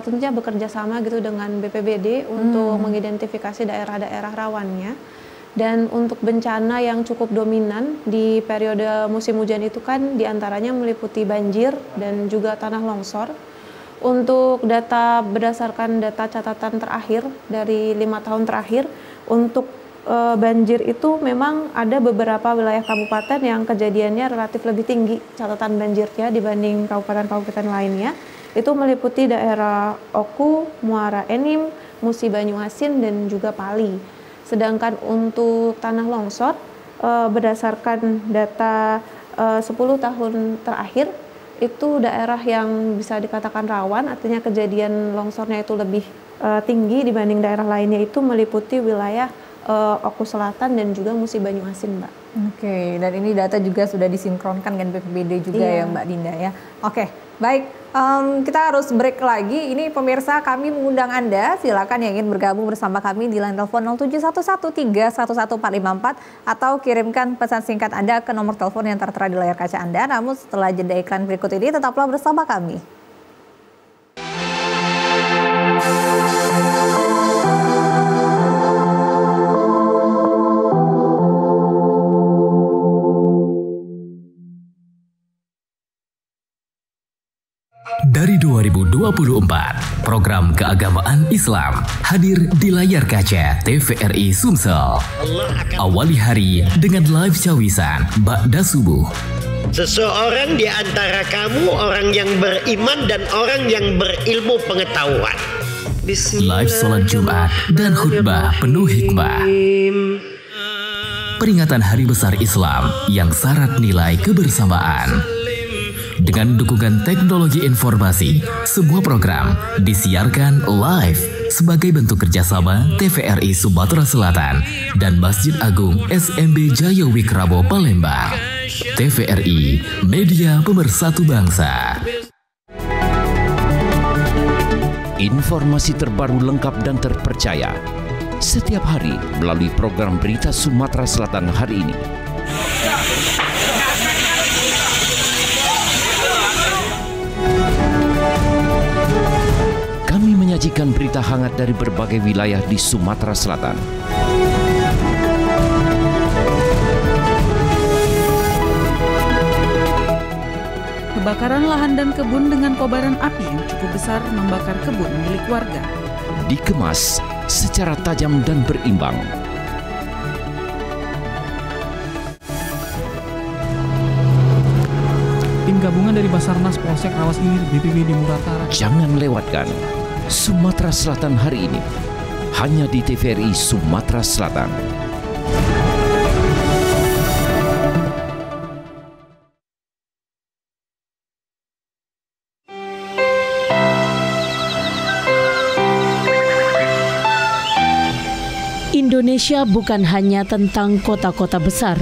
tentunya bekerja sama gitu dengan BPBD untuk mengidentifikasi daerah-daerah rawannya. Dan untuk bencana yang cukup dominan di periode musim hujan itu kan diantaranya meliputi banjir dan juga tanah longsor. Untuk berdasarkan data catatan terakhir dari 5 tahun terakhir, untuk banjir itu memang ada beberapa wilayah kabupaten yang kejadiannya relatif lebih tinggi catatan banjirnya dibanding kabupaten-kabupaten lainnya. Itu meliputi daerah Oku, Muara Enim, Musi Banyuasin, dan juga Pali. Sedangkan untuk tanah longsor, berdasarkan data 10 tahun terakhir, itu daerah yang bisa dikatakan rawan, artinya kejadian longsornya itu lebih tinggi dibanding daerah lainnya, itu meliputi wilayah Oku Selatan dan juga Musi Banyuasin, Mbak. Oke, dan ini data juga sudah disinkronkan dengan BPBD juga ya Mbak Dinda ya. Oke, baik. Kita harus break lagi. Ini pemirsa, kami mengundang Anda. Silakan yang ingin bergabung bersama kami di line telepon 071131144 atau kirimkan pesan singkat Anda ke nomor telepon yang tertera di layar kaca Anda. Namun setelah jeda iklan berikut ini, tetaplah bersama kami. Dari 2024, program keagamaan Islam hadir di layar kaca TVRI Sumsel. Awali hari dengan live cawisan Ba'da Subuh. Seseorang di antara kamu orang yang beriman dan orang yang berilmu pengetahuan. Live sholat Jumat dan khutbah penuh hikmah. Peringatan Hari Besar Islam yang syarat nilai kebersamaan. Dengan dukungan teknologi informasi, sebuah program disiarkan live sebagai bentuk kerjasama TVRI Sumatera Selatan dan Masjid Agung SMB Jaya Wikrabo Palembang. TVRI, media pemersatu bangsa. Informasi terbaru lengkap dan terpercaya setiap hari melalui program Berita Sumatera Selatan hari ini. Kami menyajikan berita hangat dari berbagai wilayah di Sumatera Selatan. Kebakaran lahan dan kebun dengan kobaran api yang cukup besar membakar kebun milik warga. Dikemas secara tajam dan berimbang. Tim gabungan dari Basarnas Polsek Rawas Ilir BPBD Muratara. Jangan lewatkan Sumatera Selatan hari ini hanya di TVRI Sumatera Selatan. Indonesia bukan hanya tentang kota-kota besar,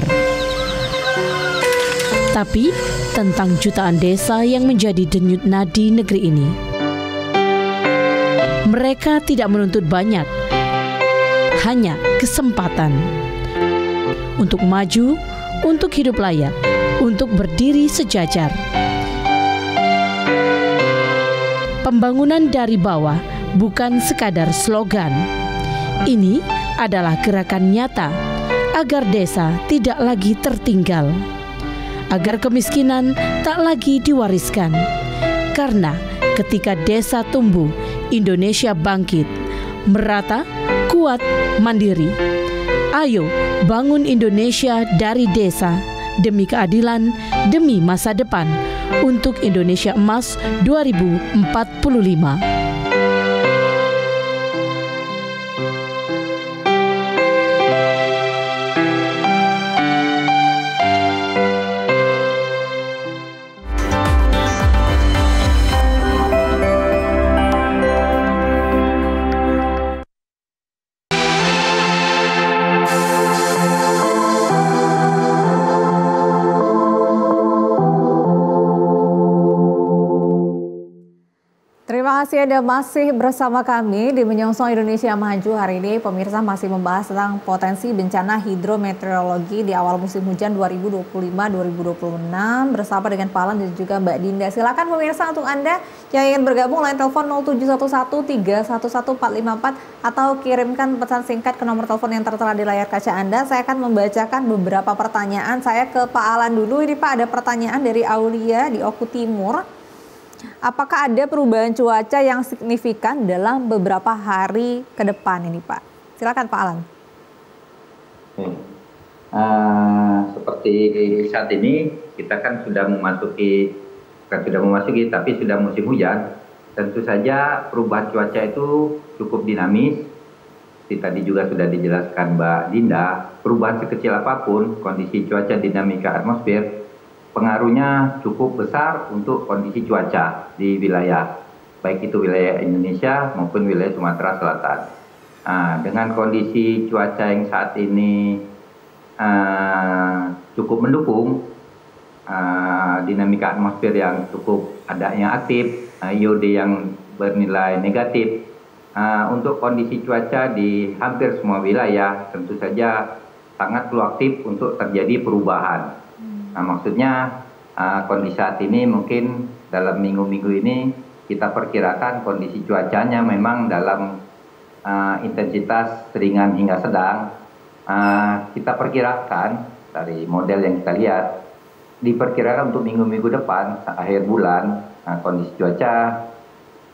tapi tentang jutaan desa yang menjadi denyut nadi negeri ini. Mereka tidak menuntut banyak, hanya kesempatan untuk maju, untuk hidup layak, untuk berdiri sejajar. Pembangunan dari bawah bukan sekadar slogan. Ini adalah gerakan nyata agar desa tidak lagi tertinggal, agar kemiskinan tak lagi diwariskan. Karena ketika desa tumbuh, Indonesia bangkit, merata, kuat, mandiri. Ayo bangun Indonesia dari desa, demi keadilan, demi masa depan, untuk Indonesia Emas 2045. Terima kasih Anda masih bersama kami di Menyongsong Indonesia Maju. Hari ini pemirsa masih membahas tentang potensi bencana hidrometeorologi di awal musim hujan 2025-2026 bersama dengan Pak Alan dan juga Mbak Dinda. Silakan pemirsa untuk Anda yang ingin bergabung line telepon 071131144 atau kirimkan pesan singkat ke nomor telepon yang tertera di layar kaca Anda. Saya akan membacakan beberapa pertanyaan. Saya ke Pak Alan dulu. Ini Pak, ada pertanyaan dari Aulia di Oku Timur. Apakah ada perubahan cuaca yang signifikan dalam beberapa hari ke depan ini, Pak? Silakan Pak Alan. Seperti saat ini kita kan sudah memasuki tapi sudah musim hujan. Tentu saja perubahan cuaca itu cukup dinamis. Tadi juga sudah dijelaskan Mbak Dinda, perubahan sekecil apapun kondisi cuaca dinamika atmosfer pengaruhnya cukup besar untuk kondisi cuaca di wilayah, baik itu wilayah Indonesia maupun wilayah Sumatera Selatan. Dengan kondisi cuaca yang saat ini cukup mendukung dinamika atmosfer yang cukup ada yang aktif, IOD yang bernilai negatif. Untuk kondisi cuaca di hampir semua wilayah tentu saja sangat fluktuatif untuk terjadi perubahan. Maksudnya kondisi saat ini mungkin dalam minggu-minggu ini kita perkirakan kondisi cuacanya memang dalam intensitas ringan hingga sedang. Kita perkirakan dari model yang kita lihat, diperkirakan untuk minggu-minggu depan, akhir bulan, kondisi cuaca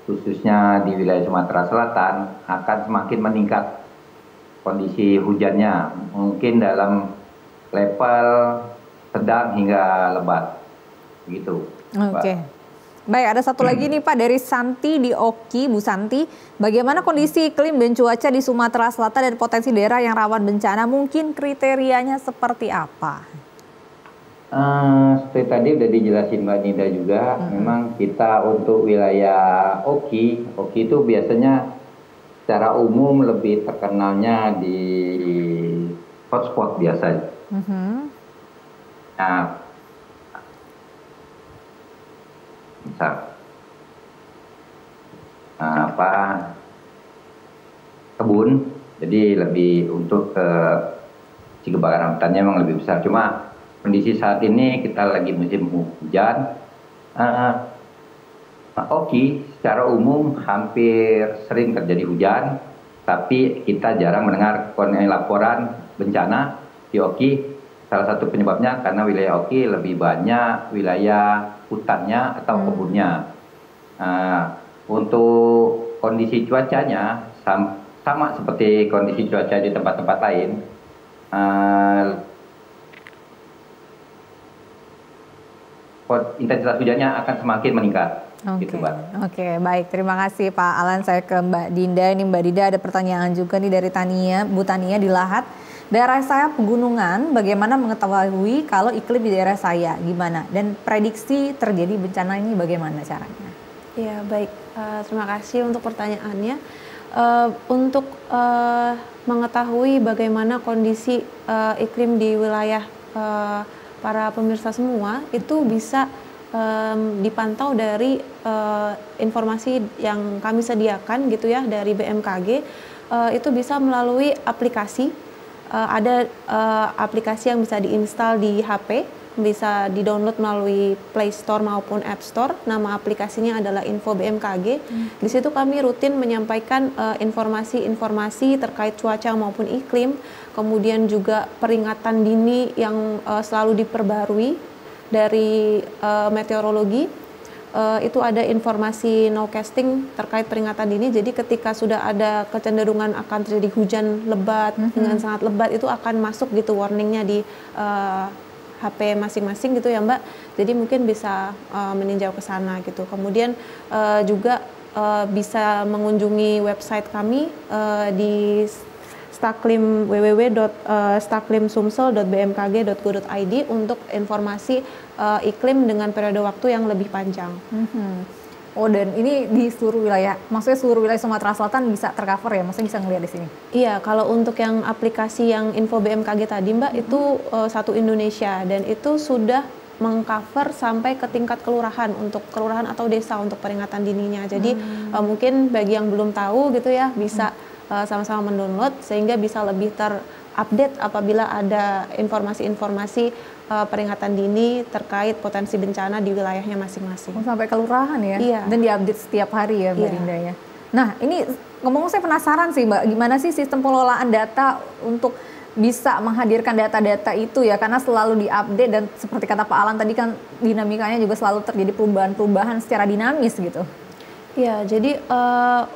khususnya di wilayah Sumatera Selatan akan semakin meningkat kondisi hujannya, mungkin dalam level sedang hingga lebat, begitu. Oke. Baik, ada satu lagi nih Pak dari Santi di Oki, Bu Santi. Bagaimana kondisi iklim dan cuaca di Sumatera Selatan dan potensi daerah yang rawan bencana? Mungkin kriterianya seperti apa? Seperti tadi udah dijelasin Mbak Nida juga, memang kita untuk wilayah Oki itu biasanya secara umum lebih terkenalnya di hotspot biasa. Nah, misal kebun, jadi lebih untuk kebakaran hutannya memang lebih besar. Cuma kondisi saat ini kita lagi musim hujan. Oki secara umum hampir sering terjadi hujan, tapi kita jarang mendengar laporan bencana di Oki. Salah satu penyebabnya karena wilayah Oki lebih banyak wilayah hutannya atau kebunnya. Untuk kondisi cuacanya sama seperti kondisi cuaca di tempat-tempat lain. Intensitas hujannya akan semakin meningkat. Oke, baik. Terima kasih Pak Alan. Saya ke Mbak Dinda. Ini Mbak Dinda ada pertanyaan juga nih dari Tania, Bu Tania di Lahat. Daerah saya pegunungan, bagaimana mengetahui kalau iklim di daerah saya gimana? Dan prediksi terjadi bencana ini bagaimana caranya? Ya, baik. Terima kasih untuk pertanyaannya. Untuk mengetahui bagaimana kondisi iklim di wilayah para pemirsa semua, itu bisa dipantau dari informasi yang kami sediakan gitu ya dari BMKG. Itu bisa melalui aplikasi. Ada aplikasi yang bisa diinstal di HP, bisa di-download melalui Play Store maupun App Store. Nama aplikasinya adalah Info BMKG. Di situ kami rutin menyampaikan informasi-informasi terkait cuaca maupun iklim, kemudian juga peringatan dini yang selalu diperbarui dari meteorologi. Itu ada informasi nowcasting terkait peringatan dini. Jadi ketika sudah ada kecenderungan akan terjadi hujan lebat dengan sangat lebat, itu akan masuk gitu warningnya di HP masing-masing gitu ya Mbak. Jadi mungkin bisa meninjau ke sana gitu. Kemudian juga bisa mengunjungi website kami di www.staklimsumsel.bmkg.go.id untuk informasi iklim dengan periode waktu yang lebih panjang. Oh, dan ini di seluruh wilayah, maksudnya seluruh wilayah Sumatera Selatan bisa tercover ya, maksudnya bisa ngelihat di sini? Iya, kalau untuk yang aplikasi yang Info BMKG tadi Mbak, itu satu Indonesia, dan itu sudah mengcover sampai ke tingkat kelurahan, untuk kelurahan atau desa untuk peringatan dininya. Jadi mungkin bagi yang belum tahu gitu ya, bisa sama-sama mendownload sehingga bisa lebih terupdate apabila ada informasi-informasi peringatan dini terkait potensi bencana di wilayahnya masing-masing. Sampai kelurahan ya? Iya. Dan diupdate setiap hari ya Mbak Dinda ya? Nah ini ngomong saya penasaran sih Mbak, gimana sih sistem pengelolaan data untuk bisa menghadirkan data-data itu ya, karena selalu diupdate dan seperti kata Pak Alan tadi kan dinamikanya juga selalu terjadi perubahan-perubahan secara dinamis gitu. Iya, jadi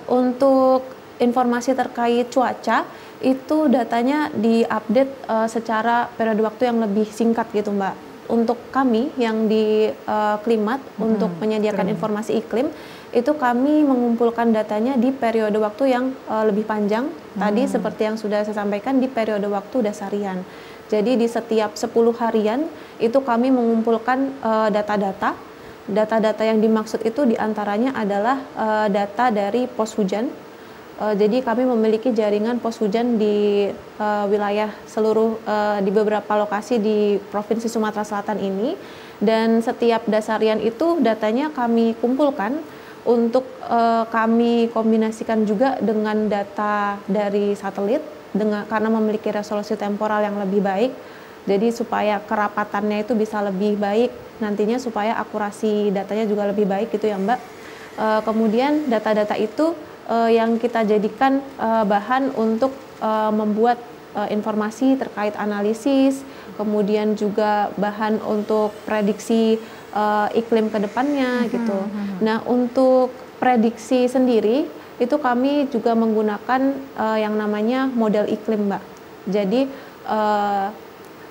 untuk informasi terkait cuaca itu datanya diupdate secara periode waktu yang lebih singkat gitu Mbak. Untuk kami yang di Klimat untuk menyediakan informasi iklim, itu kami mengumpulkan datanya di periode waktu yang lebih panjang. Tadi seperti yang sudah saya sampaikan di periode waktu dasarian. Jadi di setiap 10 harian itu kami mengumpulkan data-data. Data-data yang dimaksud itu diantaranya adalah data dari pos hujan, Jadi kami memiliki jaringan pos hujan di wilayah seluruh di beberapa lokasi di Provinsi Sumatera Selatan ini, dan setiap dasarian itu datanya kami kumpulkan untuk kami kombinasikan juga dengan data dari satelit karena memiliki resolusi temporal yang lebih baik. Jadi supaya kerapatannya itu bisa lebih baik nantinya, supaya akurasi datanya juga lebih baik gitu ya Mbak. Kemudian data-data itu yang kita jadikan bahan untuk membuat informasi terkait analisis, kemudian juga bahan untuk prediksi iklim ke depannya gitu. Nah, untuk prediksi sendiri itu kami juga menggunakan yang namanya model iklim, Mbak. Jadi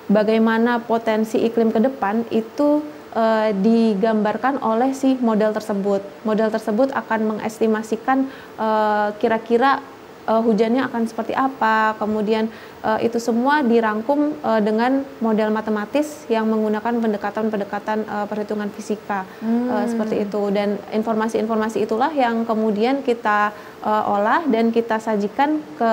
bagaimana potensi iklim ke depan itu digambarkan oleh si model tersebut. Model tersebut akan mengestimasikan kira-kira hujannya akan seperti apa, kemudian itu semua dirangkum dengan model matematis yang menggunakan pendekatan-pendekatan perhitungan fisika seperti itu. Dan informasi-informasi itulah yang kemudian kita olah dan kita sajikan ke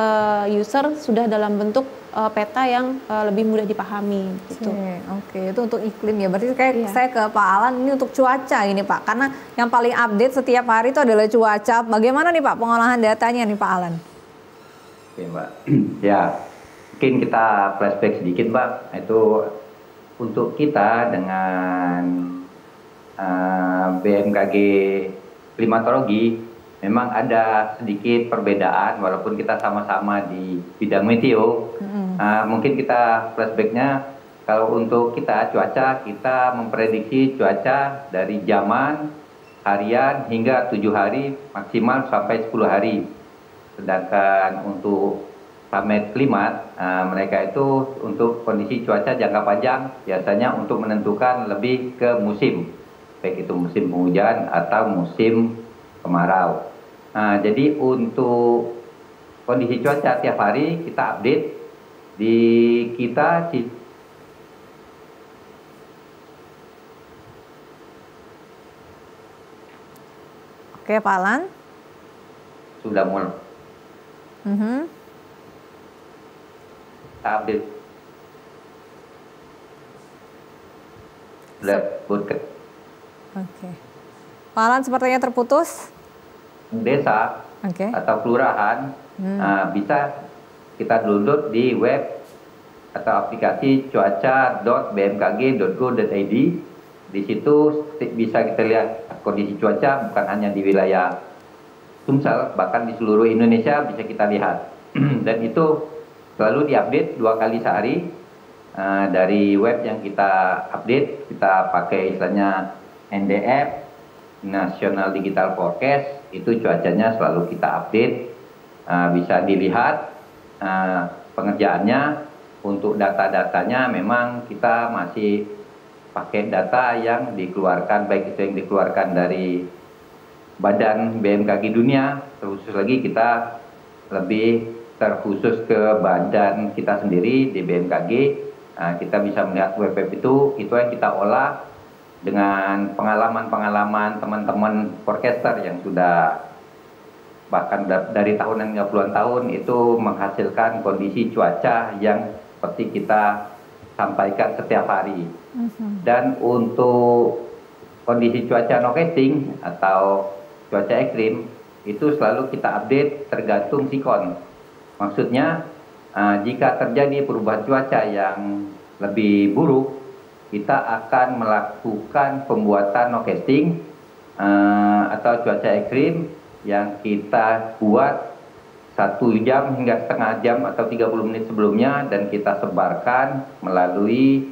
user sudah dalam bentuk peta yang lebih mudah dipahami gitu. Oke, itu untuk iklim ya. Berarti saya ke Pak Alan ini untuk cuaca ini Pak. Karena yang paling update setiap hari itu adalah cuaca. Bagaimana nih Pak pengolahan datanya nih Pak Alan? Oke Mbak. Ya, mungkin kita flashback sedikit Mbak. Itu untuk kita dengan BMKG Klimatologi memang ada sedikit perbedaan walaupun kita sama-sama di bidang meteo. Mungkin kita flashbacknya, kalau untuk kita cuaca, kita memprediksi cuaca dari zaman, harian hingga 7 hari, maksimal sampai 10 hari. Sedangkan untuk Samet Klimat, mereka itu untuk kondisi cuaca jangka panjang, biasanya untuk menentukan lebih ke musim, baik itu musim penghujan atau musim kemarau. Jadi untuk kondisi cuaca tiap hari kita update di kita. Oke Pak Alan. Sudah mulai. Kita update. Oke. Pak Alan sepertinya terputus. Desa atau kelurahan bisa kita download di web atau aplikasi cuaca.bmkg.go.id. Di situ bisa kita lihat kondisi cuaca bukan hanya di wilayah Sumsel, bahkan di seluruh Indonesia bisa kita lihat. Dan itu selalu diupdate 2 kali sehari dari web yang kita update. Kita pakai istilahnya NDF, National Digital Forecast, itu cuacanya selalu kita update, bisa dilihat pengerjaannya. Untuk data-datanya memang kita masih pakai data yang dikeluarkan, baik itu yang dikeluarkan dari Badan BMKG Dunia, terkhusus lagi kita lebih terkhusus ke badan kita sendiri di BMKG. Kita bisa melihat web itu yang kita olah dengan pengalaman-pengalaman teman-teman forecaster yang sudah bahkan dari tahunan hingga puluhan tahun itu menghasilkan kondisi cuaca yang seperti kita sampaikan setiap hari. Dan untuk kondisi cuaca nocasting atau cuaca ekstrim itu selalu kita update tergantung sikon. Maksudnya jika terjadi perubahan cuaca yang lebih buruk, kita akan melakukan pembuatan nocasting atau cuaca ekstrim yang kita buat 1 jam hingga setengah jam atau 30 menit sebelumnya, dan kita sebarkan melalui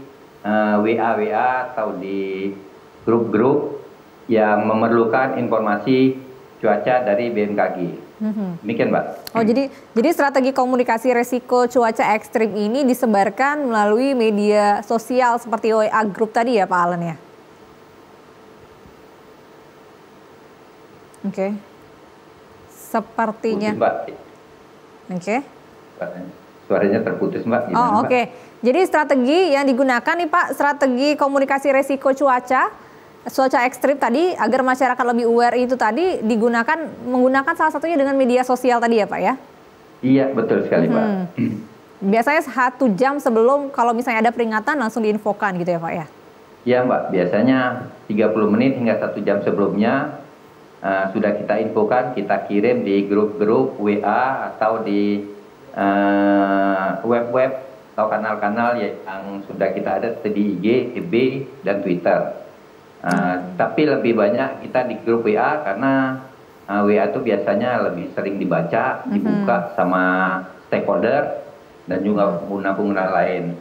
WA atau di grup-grup yang memerlukan informasi cuaca dari BMKG. Demikian Mbak. Oh jadi strategi komunikasi resiko cuaca ekstrim ini disebarkan melalui media sosial seperti WA grup tadi ya Pak Alan ya? Oke. Sepertinya. Oke. Suaranya terputus Mbak. Gimana, Mbak? Jadi strategi yang digunakan nih Pak, strategi komunikasi resiko cuaca cuaca ekstrim tadi agar masyarakat lebih aware itu tadi menggunakan salah satunya dengan media sosial tadi ya Pak ya? Iya, betul sekali Pak. Biasanya 1 jam sebelum kalau misalnya ada peringatan langsung diinfokan gitu ya Pak ya? Iya Mbak, biasanya 30 menit hingga 1 jam sebelumnya sudah kita infokan, kita kirim di grup-grup WA atau di web-web atau kanal-kanal yang sudah kita ada di IG, FB, dan Twitter. Tapi lebih banyak kita di grup WA karena WA itu biasanya lebih sering dibaca, dibuka sama stakeholder dan juga pengguna-pengguna lain.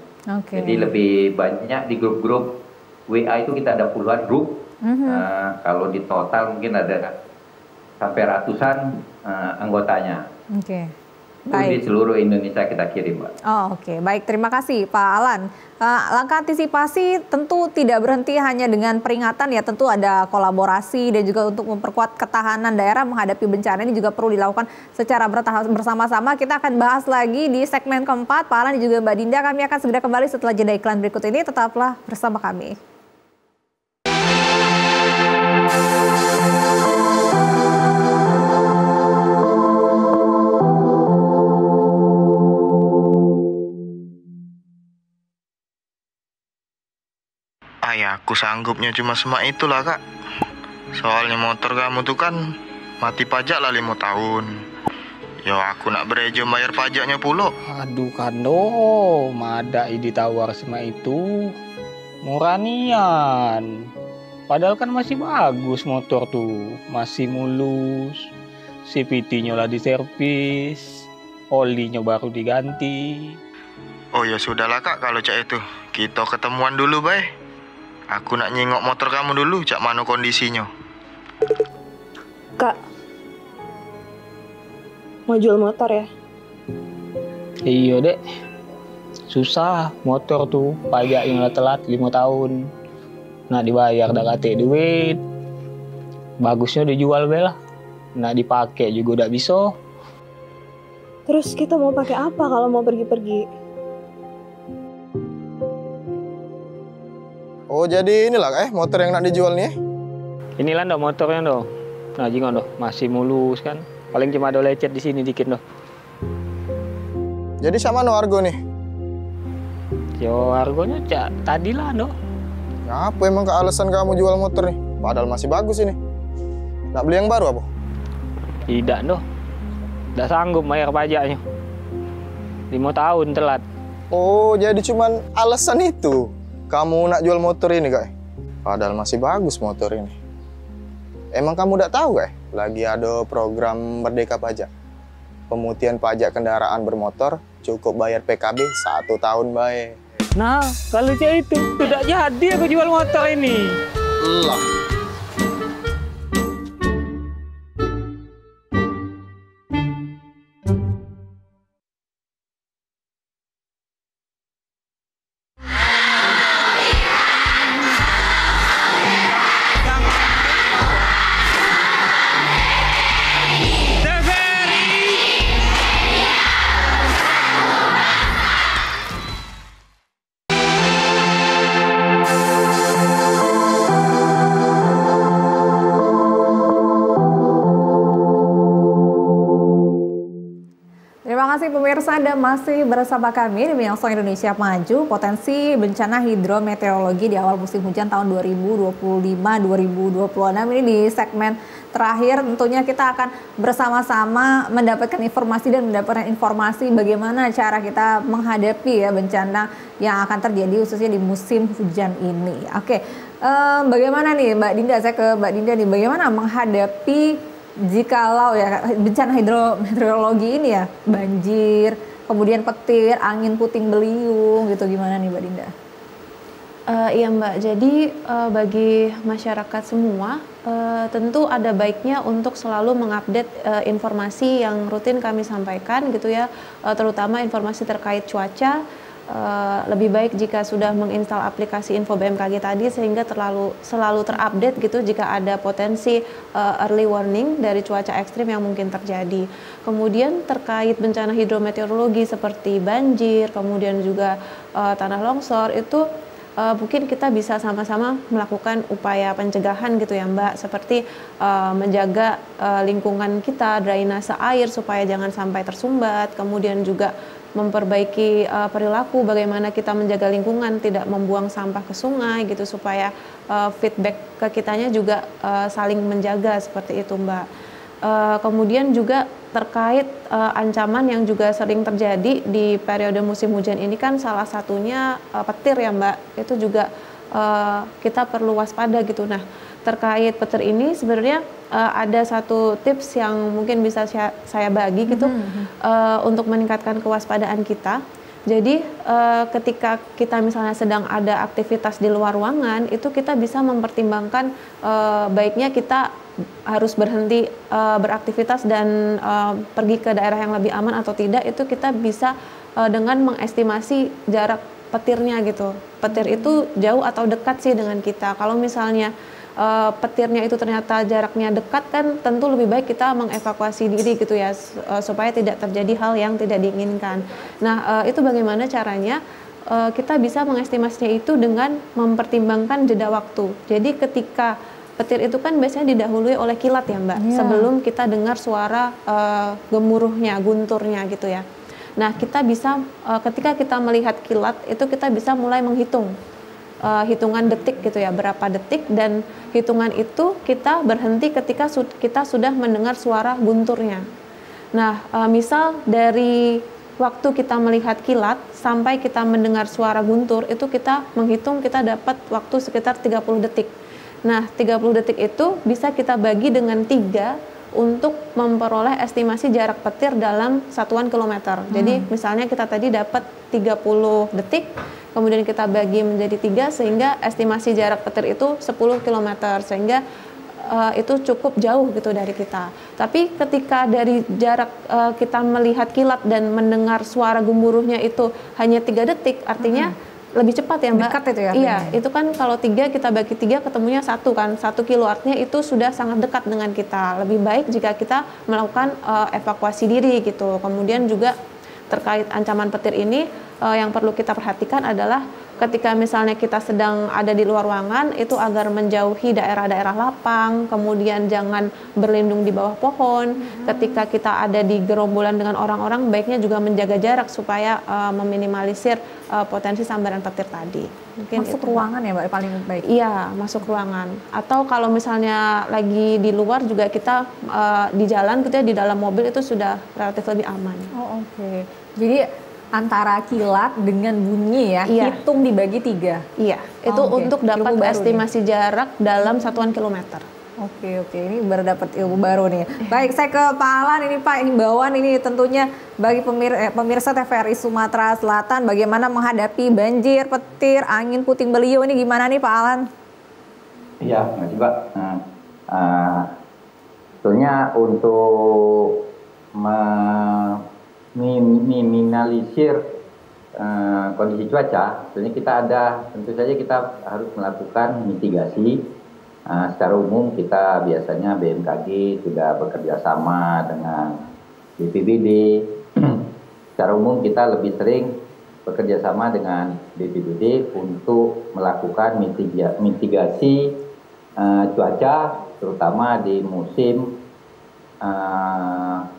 Jadi lebih banyak di grup-grup WA itu kita ada puluhan grup. Kalau di total mungkin ada sampai ratusan anggotanya. Di seluruh Indonesia kita kirim, Mbak. Baik, terima kasih Pak Alan. Langkah antisipasi tentu tidak berhenti hanya dengan peringatan ya, tentu ada kolaborasi dan juga untuk memperkuat ketahanan daerah menghadapi bencana ini juga perlu dilakukan secara bertahap bersama-sama. Kita akan bahas lagi di segmen keempat, Pak Alan dan juga Mbak Dinda. Kami akan segera kembali setelah jeda iklan berikut ini. Tetaplah bersama kami. Ya aku sanggupnya cuma semak itulah Kak. Soalnya motor kamu tuh kan mati pajak lah 5 tahun. Ya aku nak berejo bayar pajaknya pula. Aduh Kando, mada ditawar semak itu. Murah nian. Padahal kan masih bagus motor tuh. Masih mulus. CVT-nya lah diservis. Olinya baru diganti. Oh ya sudahlah Kak kalau cak itu. Kita ketemuan dulu bae. Aku nak nyengok motor kamu dulu, cak mana kondisinya. Kak, mau jual motor ya? Iya dek, susah motor tuh, pajak yang telat 5 tahun. Nak dibayar dah kate duit. Bagusnya dijual belah. Nak dipakai juga udah bisa. Terus kita mau pakai apa kalau mau pergi-pergi? Oh jadi inilah motor yang nak dijual nih? Inilah dong motornya dong. Nah jingon dong, masih mulus kan. Paling cuma ada lecet di sini dikit dong. Jadi sama no harga nih? Yo harganya cak tadi lah dong. Apa emang alasan kamu jual motor nih? Padahal masih bagus ini. Nak beli yang baru apa? Tidak dong. Tidak sanggup bayar pajaknya. 5 tahun telat. Oh jadi cuman alasan itu? Kamu nak jual motor ini, Kak? Padahal masih bagus motor ini. Emang kamu udah tahu, Kak? Lagi ada program Merdeka Pajak. Pemutihan pajak kendaraan bermotor cukup bayar PKB 1 tahun baik. Nah, kalau cak itu tidak jadi aku jual motor ini. Lah. Pemirsa, Anda masih bersama kami di Menyongsong Indonesia Maju, potensi bencana hidrometeorologi di awal musim hujan tahun 2025-2026. Ini di segmen terakhir tentunya kita akan bersama-sama mendapatkan informasi dan mendapatkan informasi bagaimana cara kita menghadapi ya bencana yang akan terjadi khususnya di musim hujan ini. Bagaimana nih Mbak Dinda, saya ke Mbak Dinda nih, bagaimana menghadapi jikalau ya bencana hidrometeorologi ini ya, banjir, kemudian petir, angin puting beliung gitu, gimana nih Mbak Dinda? Iya Mbak, jadi bagi masyarakat semua tentu ada baiknya untuk selalu mengupdate informasi yang rutin kami sampaikan gitu ya, terutama informasi terkait cuaca. Lebih baik jika sudah menginstal aplikasi Info BMKG tadi sehingga selalu terupdate gitu jika ada potensi early warning dari cuaca ekstrim yang mungkin terjadi. Kemudian terkait bencana hidrometeorologi seperti banjir, kemudian juga tanah longsor itu mungkin kita bisa sama-sama melakukan upaya pencegahan gitu ya Mbak, seperti menjaga lingkungan kita, drainase air supaya jangan sampai tersumbat, kemudian juga memperbaiki perilaku bagaimana kita menjaga lingkungan, tidak membuang sampah ke sungai gitu, supaya feedback ke kitanya juga saling menjaga seperti itu Mbak. Kemudian juga terkait ancaman yang juga sering terjadi di periode musim hujan ini kan salah satunya petir ya Mbak, itu juga kita perlu waspada gitu. Nah terkait petir ini sebenarnya ada satu tips yang mungkin bisa saya bagi gitu untuk meningkatkan kewaspadaan kita. Jadi ketika kita misalnya sedang ada aktivitas di luar ruangan, itu kita bisa mempertimbangkan baiknya kita harus berhenti beraktivitas dan pergi ke daerah yang lebih aman atau tidak. Itu kita bisa dengan mengestimasi jarak petirnya gitu. Petir itu jauh atau dekat sih dengan kita. Kalau misalnya petirnya itu ternyata jaraknya dekat, kan tentu lebih baik kita mengevakuasi diri gitu ya, supaya tidak terjadi hal yang tidak diinginkan. Nah itu bagaimana caranya? Kita bisa mengestimasinya itu dengan mempertimbangkan jeda waktu. Jadi ketika petir itu kan biasanya didahului oleh kilat ya Mbak, sebelum kita dengar suara gemuruhnya, gunturnya gitu ya. Nah kita bisa ketika kita melihat kilat itu kita bisa mulai menghitung hitungan detik gitu ya, berapa detik, dan hitungan itu kita berhenti ketika kita sudah mendengar suara gunturnya. Nah misal dari waktu kita melihat kilat sampai kita mendengar suara guntur itu kita menghitung, kita dapat waktu sekitar 30 detik. Nah 30 detik itu bisa kita bagi dengan 3 untuk memperoleh estimasi jarak petir dalam satuan kilometer. Jadi misalnya kita tadi dapat 30 detik, kemudian kita bagi menjadi 3 sehingga estimasi jarak petir itu 10 km, sehingga itu cukup jauh gitu dari kita. Tapi ketika dari jarak kita melihat kilat dan mendengar suara gemuruhnya itu hanya 3 detik, artinya lebih cepat ya Mbak. Dekat itu ya? Iya, itu kan kalau 3 kita bagi 3 ketemunya 1 kan, 1 kilo, artinya itu sudah sangat dekat dengan kita. Lebih baik jika kita melakukan evakuasi diri gitu. Kemudian juga terkait ancaman petir ini yang perlu kita perhatikan adalah ketika misalnya kita sedang ada di luar ruangan itu agar menjauhi daerah-daerah lapang, kemudian jangan berlindung di bawah pohon. Ketika kita ada di gerombolan dengan orang-orang, baiknya juga menjaga jarak supaya meminimalisir potensi sambaran petir tadi. Mungkin masuk itu ruangan ya Mbak paling baik? Iya, masuk ruangan. Atau kalau misalnya lagi di luar juga kita di jalan gitu ya, di dalam mobil itu sudah relatif lebih aman. Oh oke. Jadi antara kilat dengan bunyi ya, hitung dibagi 3. Iya, itu untuk dapat estimasi jarak dalam satuan kilometer. Oke, ini baru dapat ilmu baru nih. Baik, saya ke Pak Alan ini Pak, himbauan ini tentunya bagi pemirsa TVRI Sumatera Selatan bagaimana menghadapi banjir, petir, angin puting beliung ini gimana nih Pak Alan? Iya, makasih Pak. Sebetulnya untuk minimalisir kondisi cuaca, sebenarnya tentu saja kita harus melakukan mitigasi. Secara umum kita biasanya BMKG sudah bekerja sama dengan BPBD. Secara umum kita lebih sering bekerja sama dengan BPBD untuk melakukan mitigasi cuaca, terutama di musim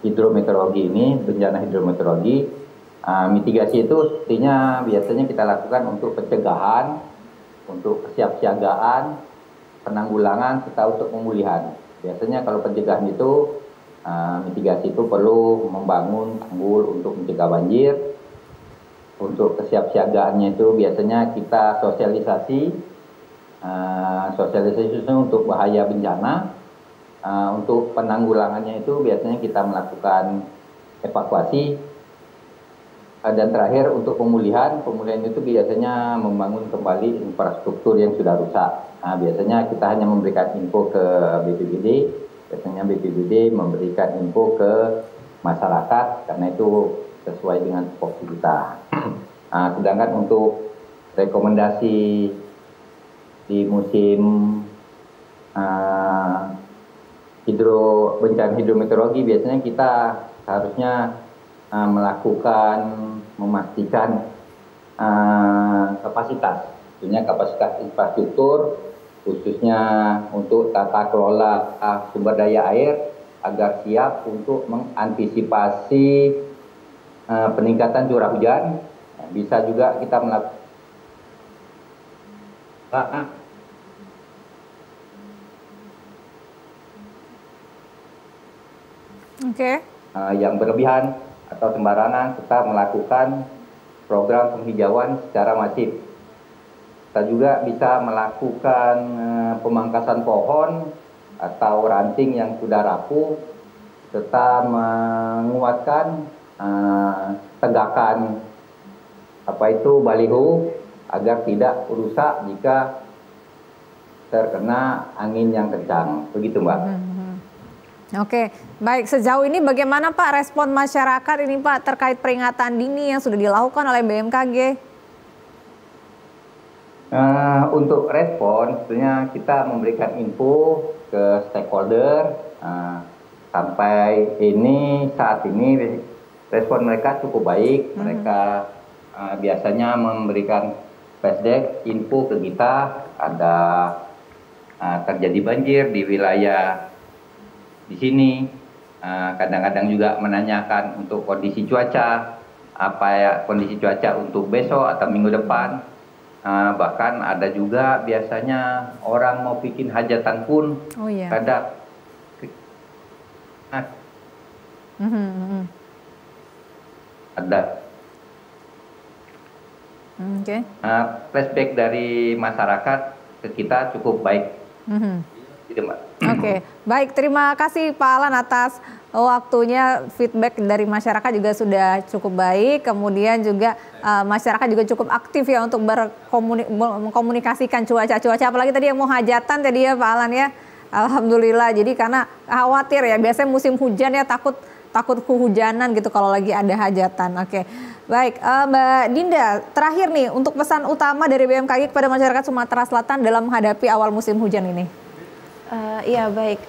hidrometeorologi ini, bencana hidrometeorologi. Mitigasi itu artinya biasanya kita lakukan untuk pencegahan, untuk kesiapsiagaan, penanggulangan, serta untuk pemulihan. Biasanya kalau pencegahan itu, mitigasi itu perlu membangun tanggul untuk mencegah banjir. Untuk kesiapsiagaannya itu biasanya kita sosialisasi untuk bahaya bencana. Untuk penanggulangannya itu biasanya kita melakukan evakuasi. Dan terakhir untuk pemulihan itu biasanya membangun kembali infrastruktur yang sudah rusak. Biasanya kita hanya memberikan info ke BPBD, biasanya BPBD memberikan info ke masyarakat karena itu sesuai dengan tupoksi kita. Sedangkan untuk rekomendasi di musim bencana hidrometeorologi biasanya kita harusnya memastikan kapasitas tentunya kapasitas infrastruktur, khususnya untuk tata kelola sumber daya air, agar siap untuk mengantisipasi peningkatan curah hujan. Bisa juga kita melakukan yang berlebihan atau sembarangan, serta melakukan program penghijauan secara masif. Kita juga bisa melakukan pemangkasan pohon atau ranting yang sudah rapuh, serta menguatkan tegakan baliho agar tidak rusak jika terkena angin yang kencang. Begitu, Mbak. Oke, baik. Sejauh ini bagaimana Pak respon masyarakat ini Pak terkait peringatan dini yang sudah dilakukan oleh BMKG? Untuk respon, tentunya kita memberikan info ke stakeholder. Sampai saat ini respon mereka cukup baik. Mereka biasanya memberikan flashback info ke kita, ada terjadi banjir di wilayah di sini. Kadang-kadang juga menanyakan untuk kondisi cuaca, kondisi cuaca untuk besok atau minggu depan. Bahkan ada juga biasanya orang mau bikin hajatan pun kadang ada flashback dari masyarakat ke kita cukup baik. Gitu, Mbak. Oke, baik. Terima kasih Pak Alan atas waktunya. Feedback dari masyarakat juga sudah cukup baik. Kemudian juga masyarakat juga cukup aktif ya untuk mengkomunikasikan cuaca-cuaca. Apalagi tadi yang mau hajatan tadi ya Pak Alan ya. Alhamdulillah. Jadi karena khawatir ya, biasanya musim hujan ya takut kehujanan gitu kalau lagi ada hajatan. Oke, baik. Mbak Dinda, terakhir nih untuk pesan utama dari BMKG kepada masyarakat Sumatera Selatan dalam menghadapi awal musim hujan ini. Iya baik,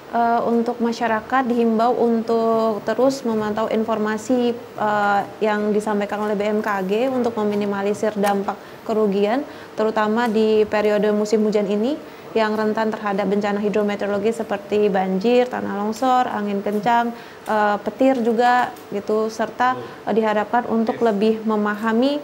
untuk masyarakat dihimbau untuk terus memantau informasi yang disampaikan oleh BMKG untuk meminimalisir dampak kerugian, terutama di periode musim hujan ini yang rentan terhadap bencana hidrometeorologi seperti banjir, tanah longsor, angin kencang, petir juga gitu, serta diharapkan untuk lebih memahami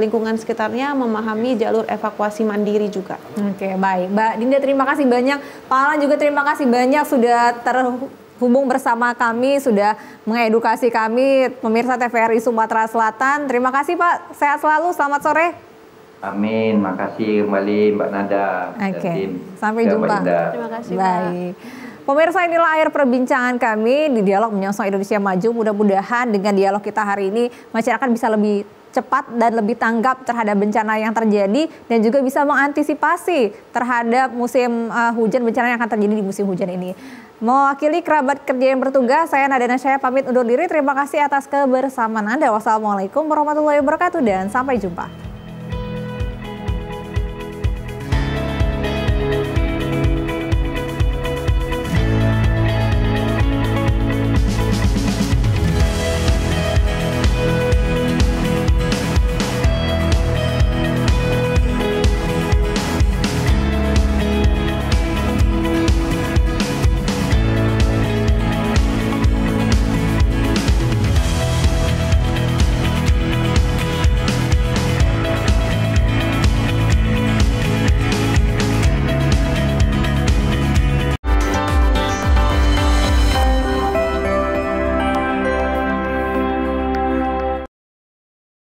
lingkungan sekitarnya, memahami jalur evakuasi mandiri juga. Oke, baik. Mbak Dinda terima kasih banyak. Pak Alan juga terima kasih banyak sudah terhubung bersama kami, sudah mengedukasi kami, pemirsa TVRI Sumatera Selatan. Terima kasih Pak, sehat selalu, selamat sore. Amin, makasih kembali Mbak Nada. Oke, sampai jumpa. Terima kasih. Baik. Pemirsa, inilah akhir perbincangan kami di Dialog Menyongsong Indonesia Maju. Mudah-mudahan dengan dialog kita hari ini masyarakat bisa lebih cepat dan lebih tanggap terhadap bencana yang terjadi dan juga bisa mengantisipasi terhadap musim hujan, bencana yang akan terjadi di musim hujan ini. Mewakili kerabat kerja yang bertugas, saya Nada Nasyaya pamit undur diri. Terima kasih atas kebersamaan Anda. Wassalamualaikum warahmatullahi wabarakatuh dan sampai jumpa.